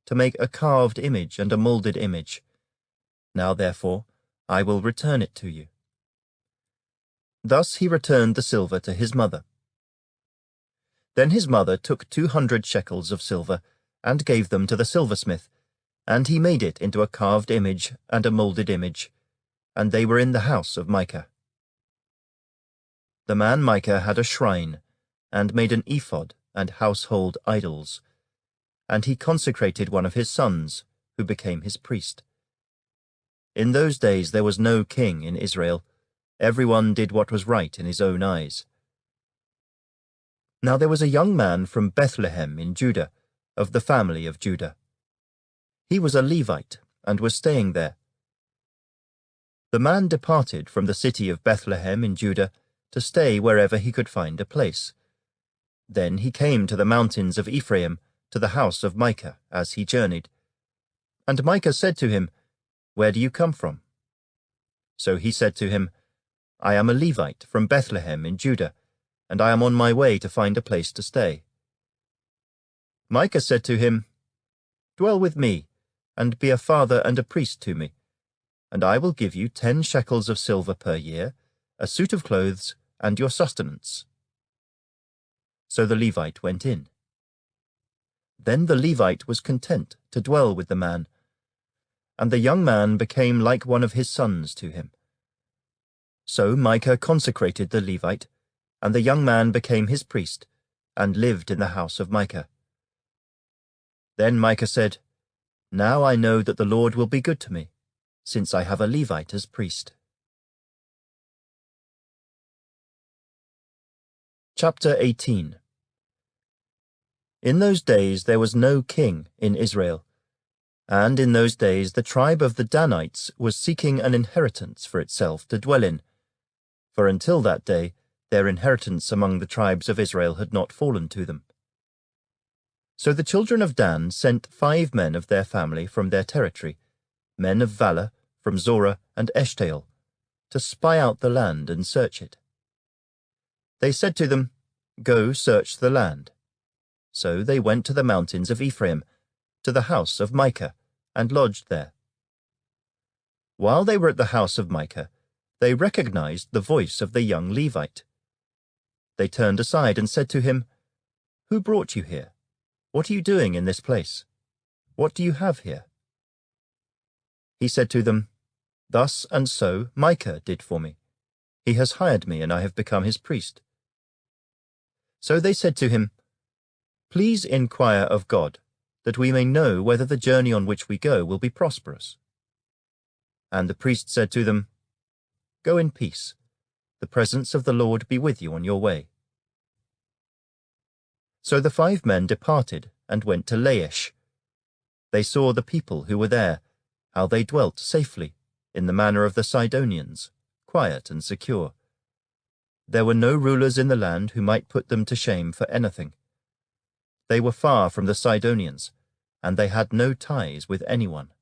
to make a carved image and a moulded image. Now therefore I will return it to you." Thus he returned the silver to his mother. Then his mother took 200 shekels of silver and gave them to the silversmith, and he made it into a carved image and a moulded image, and they were in the house of Micah. The man Micah had a shrine, and made an ephod and household idols, and he consecrated one of his sons, who became his priest. In those days there was no king in Israel. Everyone did what was right in his own eyes. Now there was a young man from Bethlehem in Judah, of the family of Judah. He was a Levite, and was staying there. The man departed from the city of Bethlehem in Judah to stay wherever he could find a place. Then he came to the mountains of Ephraim, to the house of Micah, as he journeyed. And Micah said to him, "Where do you come from?" So he said to him, "I am a Levite from Bethlehem in Judah, and I am on my way to find a place to stay." Micah said to him, "Dwell with me, and be a father and a priest to me, and I will give you 10 shekels of silver per year, a suit of clothes, and your sustenance." So the Levite went in. Then the Levite was content to dwell with the man, and the young man became like one of his sons to him. So Micah consecrated the Levite, and the young man became his priest, and lived in the house of Micah. Then Micah said, "Now I know that the Lord will be good to me, since I have a Levite as priest." Chapter 18. In those days there was no king in Israel, and in those days the tribe of the Danites was seeking an inheritance for itself to dwell in, for until that day their inheritance among the tribes of Israel had not fallen to them. So the children of Dan sent 5 men of their family from their territory, men of valor from Zorah and Eshtaol, to spy out the land and search it. They said to them, "Go search the land." So they went to the mountains of Ephraim, to the house of Micah, and lodged there. While they were at the house of Micah, they recognized the voice of the young Levite. They turned aside and said to him, "Who brought you here? What are you doing in this place? What do you have here?" He said to them, "Thus and so Micah did for me. He has hired me, and I have become his priest." So they said to him, "Please inquire of God, that we may know whether the journey on which we go will be prosperous." And the priest said to them, "Go in peace. The presence of the Lord be with you on your way." So the 5 men departed and went to Laish. They saw the people who were there, how they dwelt safely, in the manner of the Sidonians, quiet and secure. There were no rulers in the land who might put them to shame for anything. They were far from the Sidonians, and they had no ties with anyone.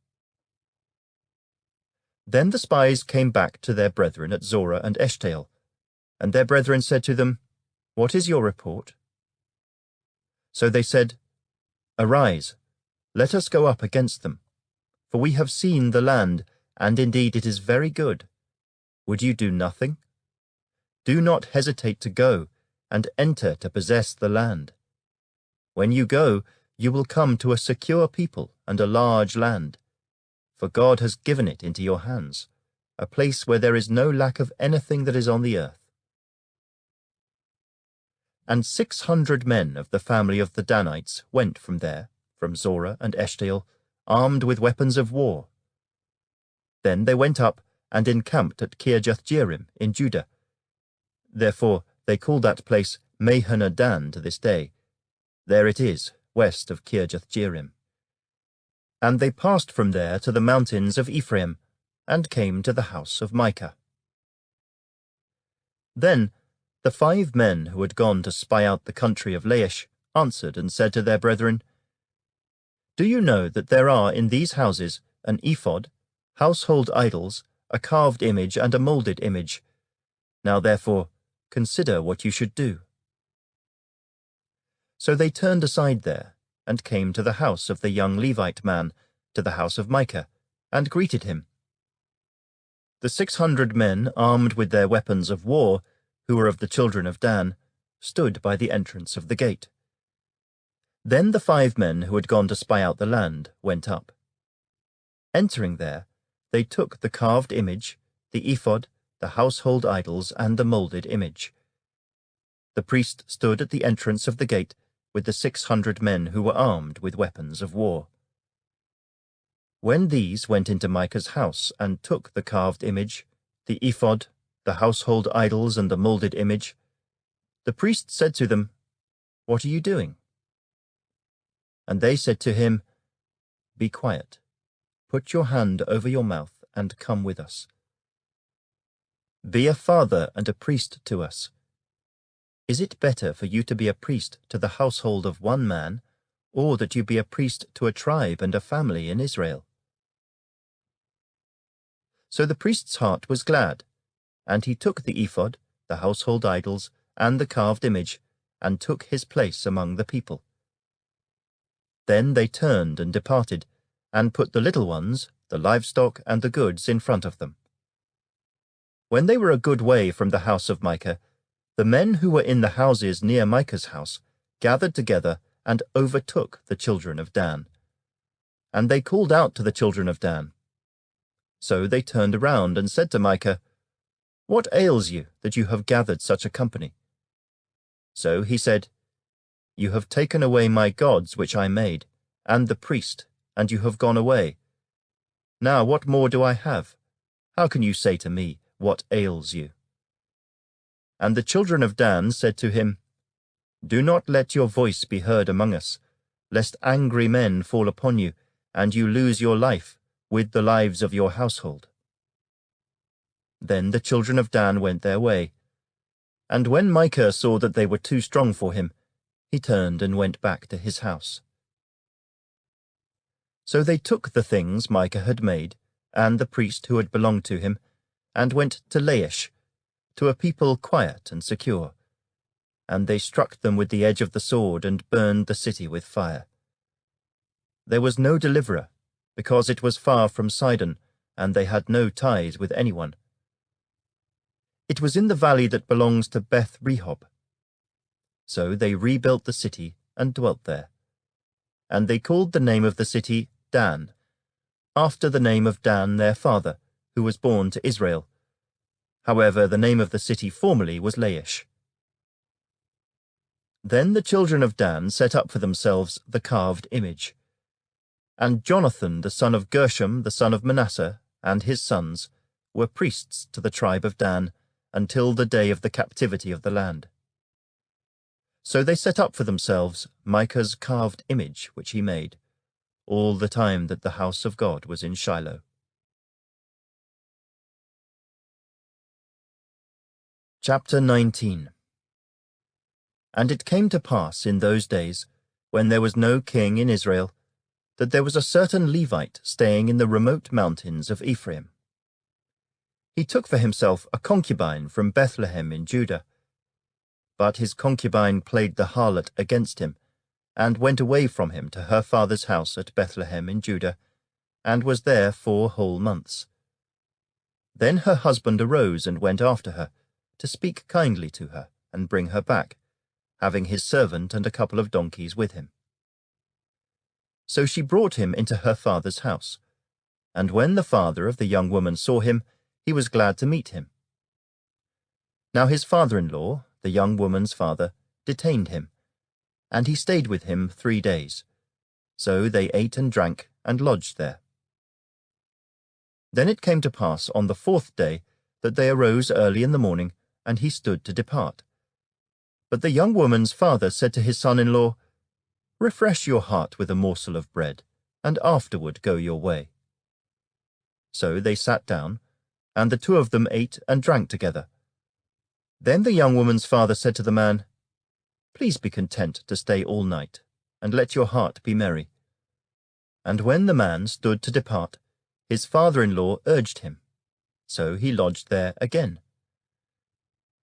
Then the spies came back to their brethren at Zorah and Eshtaol, and their brethren said to them, "What is your report?" So they said, "Arise, let us go up against them, for we have seen the land, and indeed it is very good. Would you do nothing? Do not hesitate to go, and enter to possess the land. When you go, you will come to a secure people and a large land, for God has given it into your hands, a place where there is no lack of anything that is on the earth." And 600 men of the family of the Danites went from there, from Zorah and Eshtaol, armed with weapons of war. Then they went up and encamped at Kirjath-jearim in Judah. Therefore they call that place Mahaneh-dan to this day. There it is, west of Kirjath-jearim. And they passed from there to the mountains of Ephraim, and came to the house of Micah. Then the 5 men who had gone to spy out the country of Laish answered and said to their brethren, Do you know that there are in these houses an ephod, household idols, a carved image, and a molded image? Now therefore, consider what you should do. So they turned aside there, and came to the house of the young Levite man, to the house of Micah, and greeted him. The 600 men, armed with their weapons of war, who were of the children of Dan, stood by the entrance of the gate. Then the 5 men who had gone to spy out the land went up. Entering there, they took the carved image, the ephod, the household idols, and the molded image. The priest stood at the entrance of the gate with the 600 men who were armed with weapons of war. When these went into Micah's house and took the carved image, the ephod, the household idols, and the molded image, the priest said to them, "What are you doing?" And they said to him, "Be quiet. Put your hand over your mouth and come with us. Be a father and a priest to us. Is it better for you to be a priest to the household of one man, or that you be a priest to a tribe and a family in Israel?" So the priest's heart was glad, and he took the ephod, the household idols, and the carved image, and took his place among the people. Then they turned and departed, and put the little ones, the livestock, and the goods in front of them. When they were a good way from the house of Micah, the men who were in the houses near Micah's house gathered together and overtook the children of Dan. And they called out to the children of Dan. So they turned around and said to Micah, "What ails you that you have gathered such a company?" So he said, "You have taken away my gods which I made, and the priest, and you have gone away. Now what more do I have? How can you say to me, 'What ails you?'" And the children of Dan said to him, "Do not let your voice be heard among us, lest angry men fall upon you, and you lose your life with the lives of your household." Then the children of Dan went their way. And when Micah saw that they were too strong for him, he turned and went back to his house. So they took the things Micah had made, and the priest who had belonged to him, and went to Laish, to a people quiet and secure. And they struck them with the edge of the sword and burned the city with fire. There was no deliverer, because it was far from Sidon, and they had no ties with anyone. It was in the valley that belongs to Beth Rehob. So they rebuilt the city and dwelt there. And they called the name of the city Dan, after the name of Dan their father, who was born to Israel. However, the name of the city formerly was Laish. Then the children of Dan set up for themselves the carved image. And Jonathan the son of Gershom the son of Manasseh, and his sons, were priests to the tribe of Dan, until the day of the captivity of the land. So they set up for themselves Micah's carved image which he made, all the time that the house of God was in Shiloh. Chapter 19. And it came to pass in those days, when there was no king in Israel, that there was a certain Levite staying in the remote mountains of Ephraim. He took for himself a concubine from Bethlehem in Judah. But his concubine played the harlot against him, and went away from him to her father's house at Bethlehem in Judah, and was there 4 whole months. Then her husband arose and went after her, to speak kindly to her, and bring her back, having his servant and a couple of donkeys with him. So she brought him into her father's house, and when the father of the young woman saw him, he was glad to meet him. Now his father-in-law, the young woman's father, detained him, and he stayed with him 3 days. So they ate and drank and lodged there. Then it came to pass on the 4th day that they arose early in the morning, and he stood to depart. But the young woman's father said to his son-in-law, "Refresh your heart with a morsel of bread, and afterward go your way." So they sat down, and the 2 of them ate and drank together. Then the young woman's father said to the man, "Please be content to stay all night, and let your heart be merry." And when the man stood to depart, his father-in-law urged him, so he lodged there again.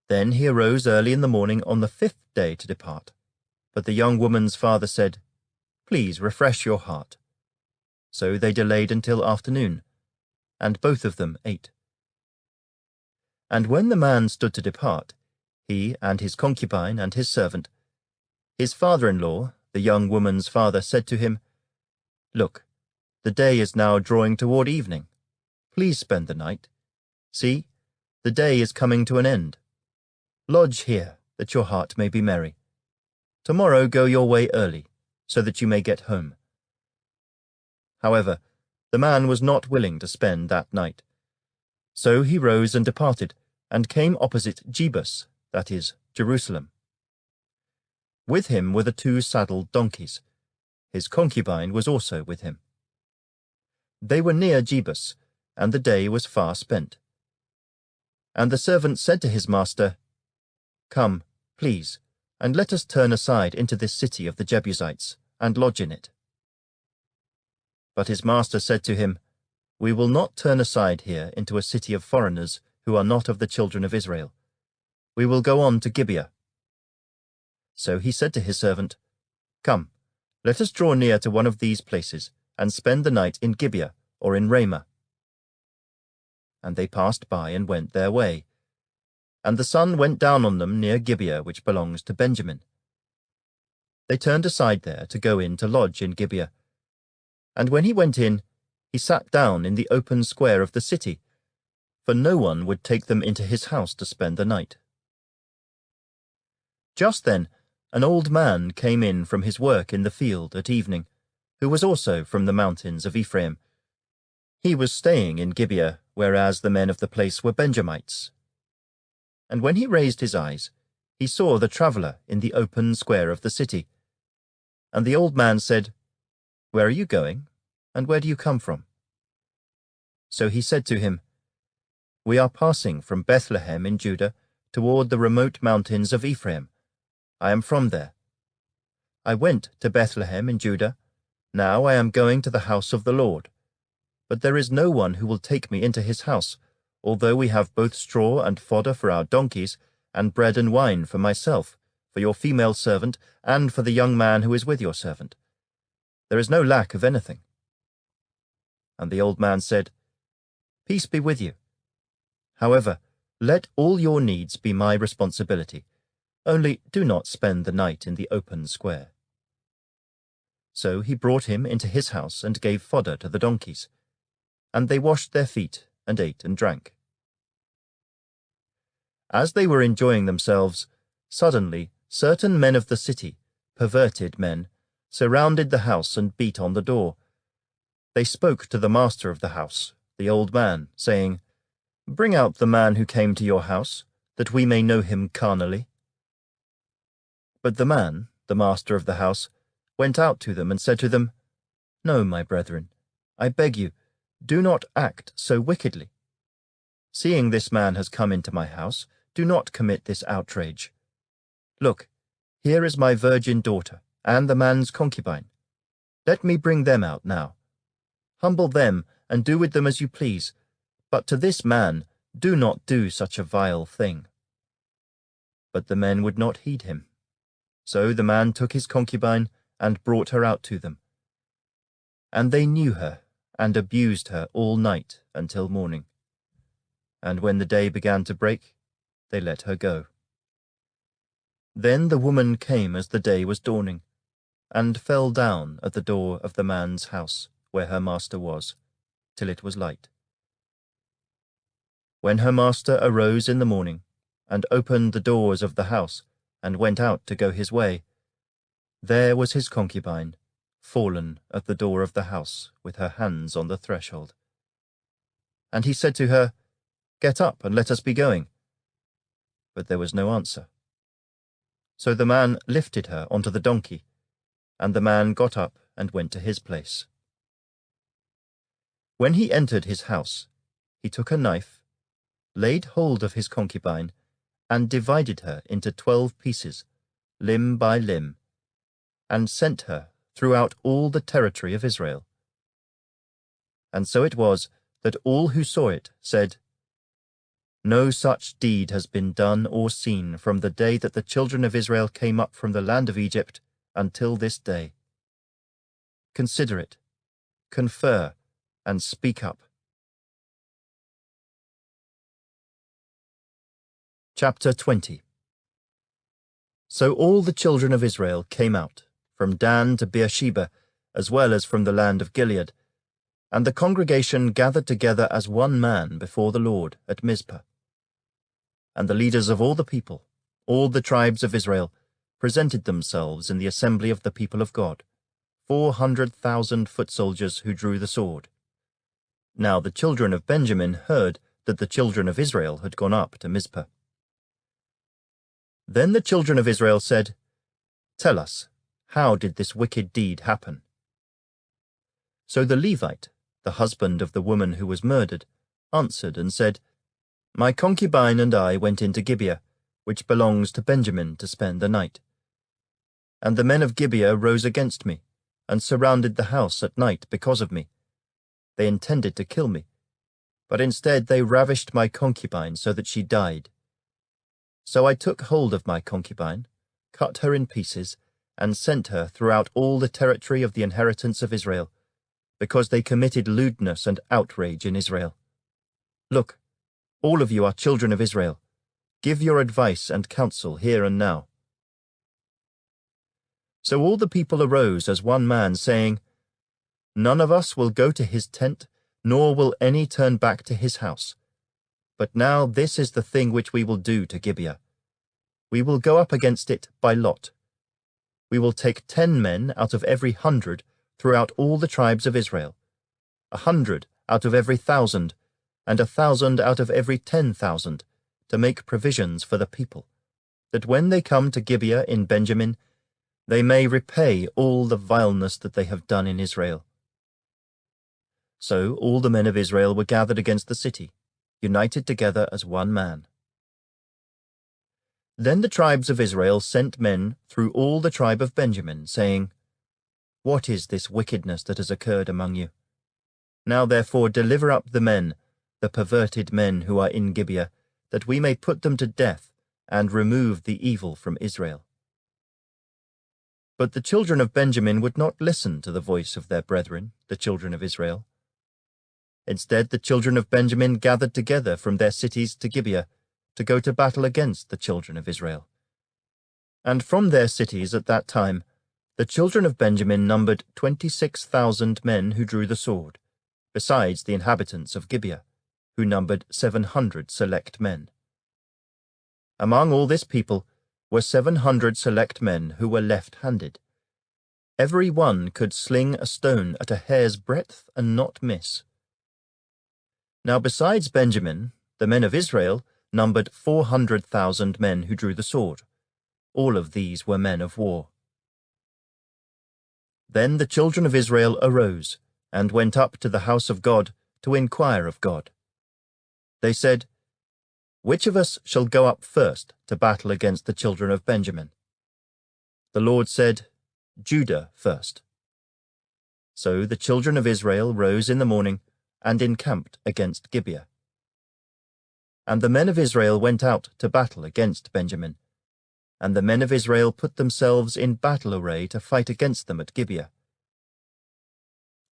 Then he arose early in the morning on the 5th day to depart. But the young woman's father said, "Please refresh your heart." So they delayed until afternoon, and both of them ate. And when the man stood to depart, he and his concubine and his servant, his father-in-law, the young woman's father, said to him, "Look, the day is now drawing toward evening. Please spend the night. See, the day is coming to an end. Lodge here, that your heart may be merry. Tomorrow go your way early, so that you may get home." However, the man was not willing to spend that night. So he rose and departed, and came opposite Jebus, that is, Jerusalem. With him were the 2 saddled donkeys. His concubine was also with him. They were near Jebus, and the day was far spent. And the servant said to his master, "Come, please, and let us turn aside into this city of the Jebusites, and lodge in it." But his master said to him, "We will not turn aside here into a city of foreigners who are not of the children of Israel. We will go on to Gibeah." So he said to his servant, "Come, let us draw near to one of these places, and spend the night in Gibeah or in Ramah." And they passed by and went their way. And the sun went down on them near Gibeah, which belongs to Benjamin. They turned aside there to go in to lodge in Gibeah. And when he went in, he sat down in the open square of the city, for no one would take them into his house to spend the night. Just then, an old man came in from his work in the field at evening, who was also from the mountains of Ephraim. He was staying in Gibeah, whereas the men of the place were Benjamites. And when he raised his eyes, he saw the traveller in the open square of the city. And the old man said, "Where are you going, and where do you come from?" So he said to him, "We are passing from Bethlehem in Judah toward the remote mountains of Ephraim. I am from there. I went to Bethlehem in Judah. Now I am going to the house of the Lord. But there is no one who will take me into his house, although we have both straw and fodder for our donkeys, and bread and wine for myself, for your female servant, and for the young man who is with your servant. There is no lack of anything." And the old man said, "Peace be with you. However, let all your needs be my responsibility. Only do not spend the night in the open square." So he brought him into his house and gave fodder to the donkeys. And they washed their feet and ate and drank. As they were enjoying themselves, suddenly certain men of the city, perverted men, surrounded the house and beat on the door. They spoke to the master of the house, the old man, saying, "Bring out the man who came to your house, that we may know him carnally." But the man, the master of the house, went out to them and said to them, "No, my brethren, I beg you, do not act so wickedly. Seeing this man has come into my house, do not commit this outrage. Look, here is my virgin daughter, and the man's concubine. Let me bring them out now. Humble them, and do with them as you please, but to this man do not do such a vile thing." But the men would not heed him. So the man took his concubine and brought her out to them. And they knew her, and abused her all night until morning. And when the day began to break, they let her go. Then the woman came as the day was dawning, and fell down at the door of the man's house, where her master was, till it was light. When her master arose in the morning, and opened the doors of the house, and went out to go his way, there was his concubine, fallen at the door of the house, with her hands on the threshold. And he said to her, "Get up, and let us be going." But there was no answer. So the man lifted her onto the donkey, and the man got up and went to his place. When he entered his house, he took a knife, laid hold of his concubine, and divided her into 12 pieces, limb by limb, and sent her throughout all the territory of Israel, And so it was that all who saw it said, "No such deed has been done or seen from the day that the children of Israel came up from the land of Egypt until this day." Consider it, confer, and speak up. Chapter 20. So all the children of Israel came out, from Dan to Beersheba, as well as from the land of Gilead, and the congregation gathered together as one man before the Lord at Mizpah. And the leaders of all the people, all the tribes of Israel, presented themselves in the assembly of the people of God, 400,000 foot soldiers who drew the sword. Now the children of Benjamin heard that the children of Israel had gone up to Mizpah. Then the children of Israel said, "Tell us, how did this wicked deed happen?" So the Levite, the husband of the woman who was murdered, answered and said, "My concubine and I went into Gibeah, which belongs to Benjamin, to spend the night. And the men of Gibeah rose against me, and surrounded the house at night because of me. They intended to kill me, but instead they ravished my concubine so that she died. So I took hold of my concubine, cut her in pieces, and sent her throughout all the territory of the inheritance of Israel, because they committed lewdness and outrage in Israel. Look, all of you are children of Israel. Give your advice and counsel here and now." So all the people arose as one man, saying, "None of us will go to his tent, nor will any turn back to his house. But now this is the thing which we will do to Gibeah. We will go up against it by lot. We will take 10 men out of every 100 throughout all the tribes of Israel, 100 out of every 1,000, and 1,000 out of every 10,000, to make provisions for the people, that when they come to Gibeah in Benjamin, they may repay all the vileness that they have done in Israel." So all the men of Israel were gathered against the city, united together as one man. Then the tribes of Israel sent men through all the tribe of Benjamin, saying, "What is this wickedness that has occurred among you? Now therefore deliver up the men, the perverted men who are in Gibeah, that we may put them to death, and remove the evil from Israel." But the children of Benjamin would not listen to the voice of their brethren, the children of Israel. Instead, the children of Benjamin gathered together from their cities to Gibeah, to go to battle against the children of Israel. And from their cities at that time, the children of Benjamin numbered 26,000 men who drew the sword, besides the inhabitants of Gibeah, who numbered 700 select men. Among all this people were 700 select men who were left-handed. Every one could sling a stone at a hair's breadth and not miss. Now besides Benjamin, the men of Israel numbered 400,000 men who drew the sword. All of these were men of war. Then the children of Israel arose and went up to the house of God to inquire of God. They said, "Which of us shall go up first to battle against the children of Benjamin?" The Lord said, "Judah first." So the children of Israel rose in the morning and encamped against Gibeah. And the men of Israel went out to battle against Benjamin, and the men of Israel put themselves in battle array to fight against them at Gibeah.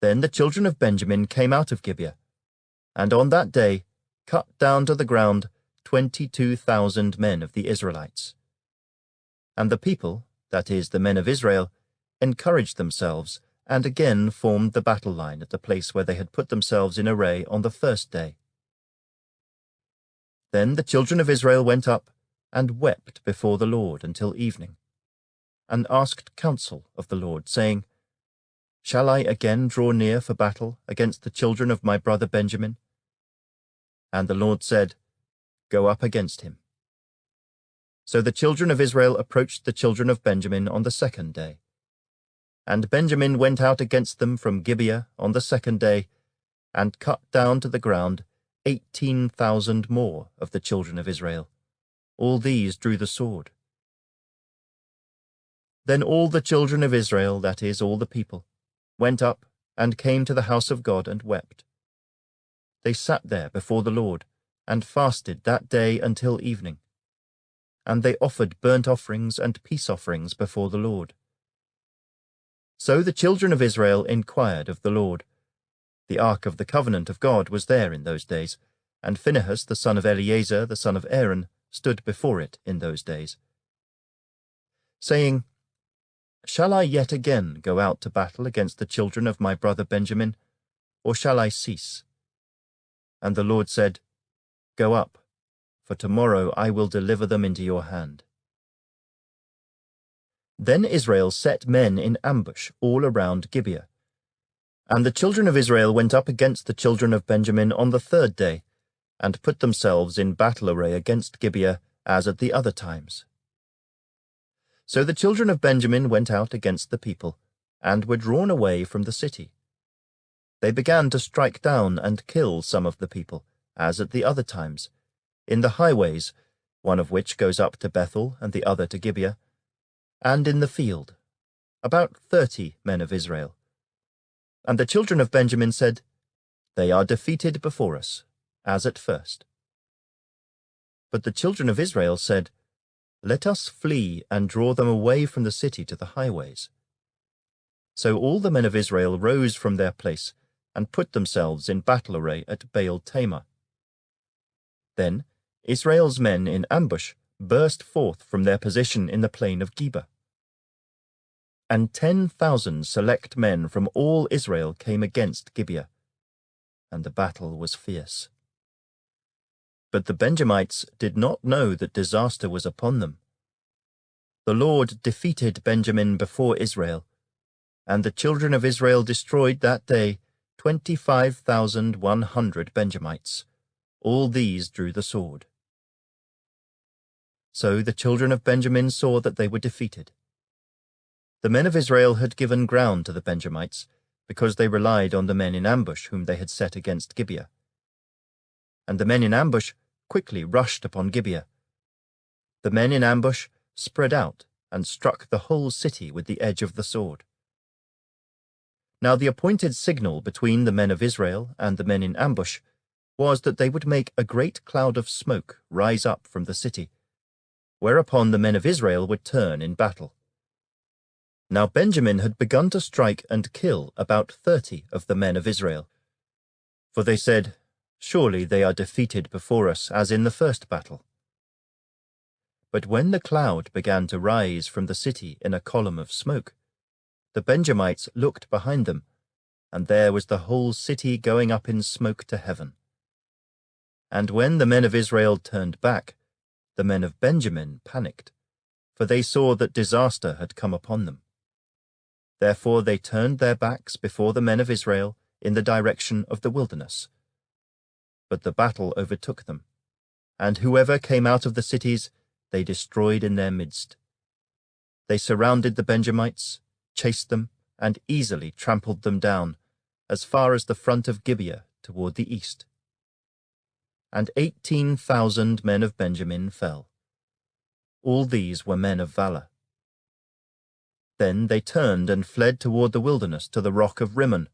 Then the children of Benjamin came out of Gibeah, and on that day cut down to the ground 22,000 men of the Israelites. And the people, that is, the men of Israel, encouraged themselves, and again formed the battle line at the place where they had put themselves in array on the first day. Then the children of Israel went up and wept before the Lord until evening, and asked counsel of the Lord, saying, "Shall I again draw near for battle against the children of my brother Benjamin?" And the Lord said, "Go up against him." So the children of Israel approached the children of Benjamin on the second day. And Benjamin went out against them from Gibeah on the second day, and cut down to the ground 18,000 more of the children of Israel. All these drew the sword. Then all the children of Israel, that is, all the people, went up and came to the house of God and wept, they sat there before the Lord, and fasted that day until evening. And they offered burnt offerings and peace offerings before the Lord. So the children of Israel inquired of the Lord. The ark of the covenant of God was there in those days, and Phinehas the son of Eleazar the son of Aaron stood before it in those days, saying, Shall I yet again go out to battle against the children of my brother Benjamin, or shall I cease? And the Lord said, Go up, for tomorrow I will deliver them into your hand. Then Israel set men in ambush all around Gibeah. And the children of Israel went up against the children of Benjamin on the third day, and put themselves in battle array against Gibeah, as at the other times. So the children of Benjamin went out against the people, and were drawn away from the city. They began to strike down and kill some of the people, as at the other times, in the highways, one of which goes up to Bethel and the other to Gibeah, and in the field, about 30 men of Israel. And the children of Benjamin said, They are defeated before us, as at first. But the children of Israel said, Let us flee and draw them away from the city to the highways. So all the men of Israel rose from their place, and put themselves in battle array at Baal Tamar. Then Israel's men in ambush burst forth from their position in the plain of Geba. And 10,000 select men from all Israel came against Gibeah, and the battle was fierce. But the Benjamites did not know that disaster was upon them. The Lord defeated Benjamin before Israel, and the children of Israel destroyed that day 25,100 Benjamites. All these drew the sword. So the children of Benjamin saw that they were defeated. The men of Israel had given ground to the Benjamites, because they relied on the men in ambush whom they had set against Gibeah. And the men in ambush quickly rushed upon Gibeah. The men in ambush spread out and struck the whole city with the edge of the sword. Now the appointed signal between the men of Israel and the men in ambush was that they would make a great cloud of smoke rise up from the city, whereupon the men of Israel would turn in battle. Now Benjamin had begun to strike and kill about 30 of the men of Israel. For they said, Surely they are defeated before us, as in the first battle. But when the cloud began to rise from the city in a column of smoke, the Benjamites looked behind them, and there was the whole city going up in smoke to heaven. And when the men of Israel turned back, the men of Benjamin panicked, for they saw that disaster had come upon them. Therefore they turned their backs before the men of Israel in the direction of the wilderness. But the battle overtook them, and whoever came out of the cities they destroyed in their midst. They surrounded the Benjamites, chased them, and easily trampled them down, as far as the front of Gibeah toward the east. And 18,000 men of Benjamin fell. All these were men of valor. Then they turned and fled toward the wilderness to the rock of Rimmon,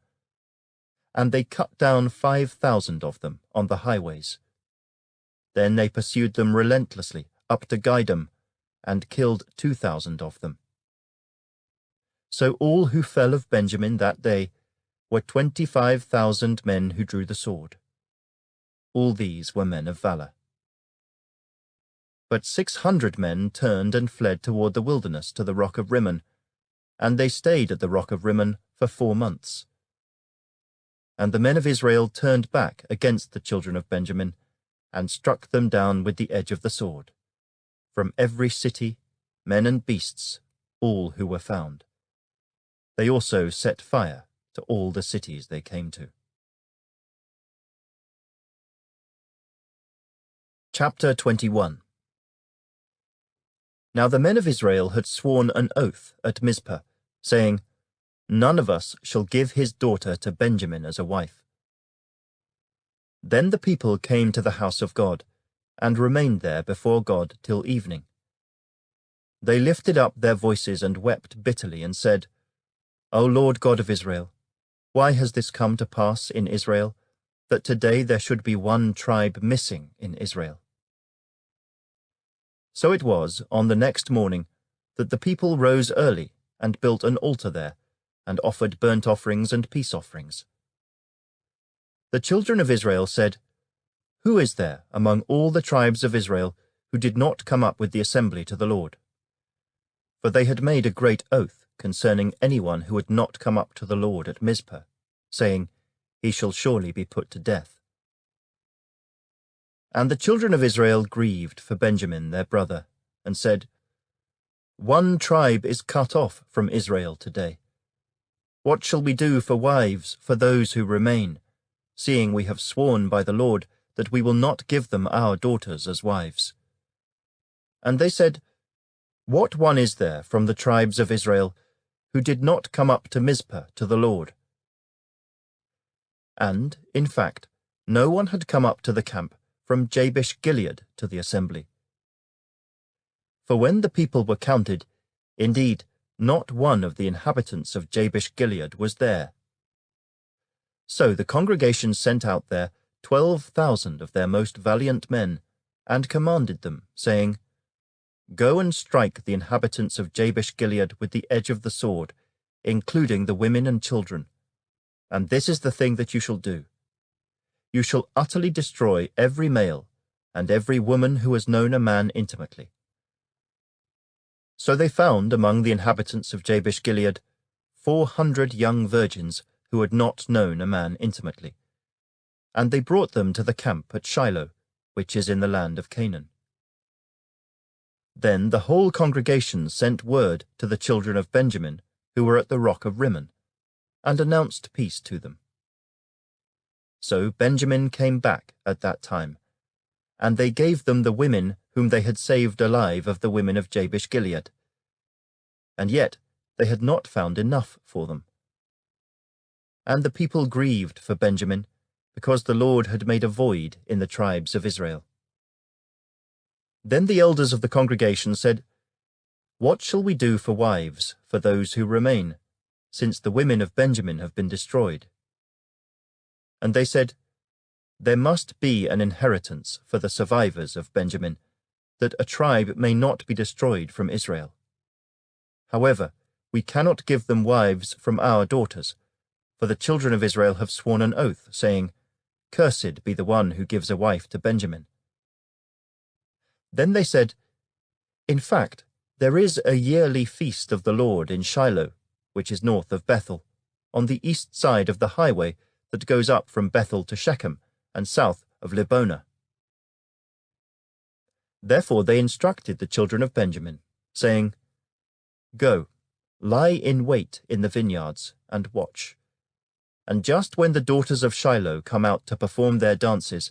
and they cut down 5,000 of them on the highways. Then they pursued them relentlessly up to Gidom, and killed 2,000 of them. So all who fell of Benjamin that day were 25,000 men who drew the sword. All these were men of valor. But 600 men turned and fled toward the wilderness to the rock of Rimmon, and they stayed at the rock of Rimmon for 4 months. And the men of Israel turned back against the children of Benjamin, and struck them down with the edge of the sword, from every city, men and beasts, all who were found. They also set fire to all the cities they came to. Chapter 21. Now the men of Israel had sworn an oath at Mizpah, saying, None of us shall give his daughter to Benjamin as a wife. Then the people came to the house of God, and remained there before God till evening. They lifted up their voices and wept bitterly, and said, O Lord God of Israel, why has this come to pass in Israel, that today there should be one tribe missing in Israel. So it was, on the next morning, that the people rose early and built an altar there, and offered burnt offerings and peace offerings. The children of Israel said, "Who is there among all the tribes of Israel who did not come up with the assembly to the Lord?" For they had made a great oath concerning anyone who had not come up to the Lord at Mizpah, saying, "He shall surely be put to death." And the children of Israel grieved for Benjamin their brother, and said, "One tribe is cut off from Israel today. What shall we do for wives for those who remain, seeing we have sworn by the Lord that we will not give them our daughters as wives?" And they said, "What one is there from the tribes of Israel who did not come up to Mizpah to the Lord?" And, in fact, no one had come up to the camp from Jabesh Gilead to the assembly. For when the people were counted, indeed, not one of the inhabitants of Jabesh Gilead was there. So the congregation sent out there 12,000 of their most valiant men, and commanded them, saying, "Go and strike the inhabitants of Jabesh Gilead with the edge of the sword, including the women and children. And this is the thing that you shall do. You shall utterly destroy every male and every woman who has known a man intimately." So they found among the inhabitants of Jabesh Gilead 400 young virgins who had not known a man intimately, and they brought them to the camp at Shiloh, which is in the land of Canaan. Then the whole congregation sent word to the children of Benjamin, who were at the rock of Rimmon, and announced peace to them. So Benjamin came back at that time, and they gave them the women whom they had saved alive of the women of Jabesh Gilead. And yet they had not found enough for them. And the people grieved for Benjamin, because the Lord had made a void in the tribes of Israel. Then the elders of the congregation said, "What shall we do for wives for those who remain, since the women of Benjamin have been destroyed?" And they said, "There must be an inheritance for the survivors of Benjamin, that a tribe may not be destroyed from Israel. However, we cannot give them wives from our daughters, for the children of Israel have sworn an oath, saying, 'Cursed be the one who gives a wife to Benjamin.'" Then they said, "In fact, there is a yearly feast of the Lord in Shiloh, which is north of Bethel, on the east side of the highway that goes up from Bethel to Shechem, and south of Lebonah." Therefore they instructed the children of Benjamin, saying, "Go, lie in wait in the vineyards, and watch. And just when the daughters of Shiloh come out to perform their dances,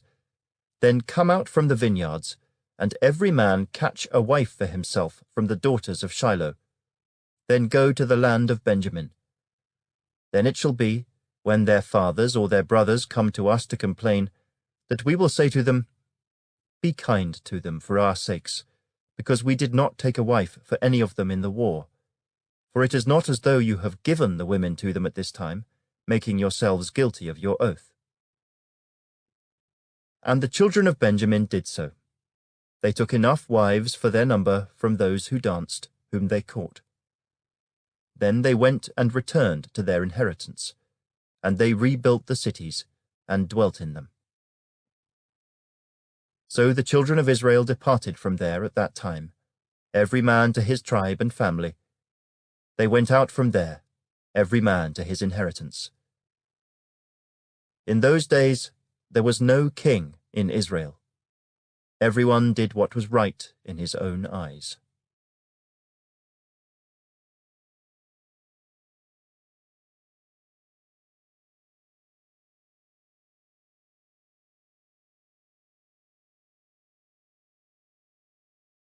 then come out from the vineyards, and every man catch a wife for himself from the daughters of Shiloh. Then go to the land of Benjamin. Then it shall be, when their fathers or their brothers come to us to complain, that we will say to them, 'Be kind to them for our sakes, because we did not take a wife for any of them in the war. For it is not as though you have given the women to them at this time, making yourselves guilty of your oath.'" And the children of Benjamin did so. They took enough wives for their number from those who danced, whom they caught. Then they went and returned to their inheritance, and they rebuilt the cities and dwelt in them. So the children of Israel departed from there at that time, every man to his tribe and family. They went out from there, every man to his inheritance. In those days there was no king in Israel. Everyone did what was right in his own eyes.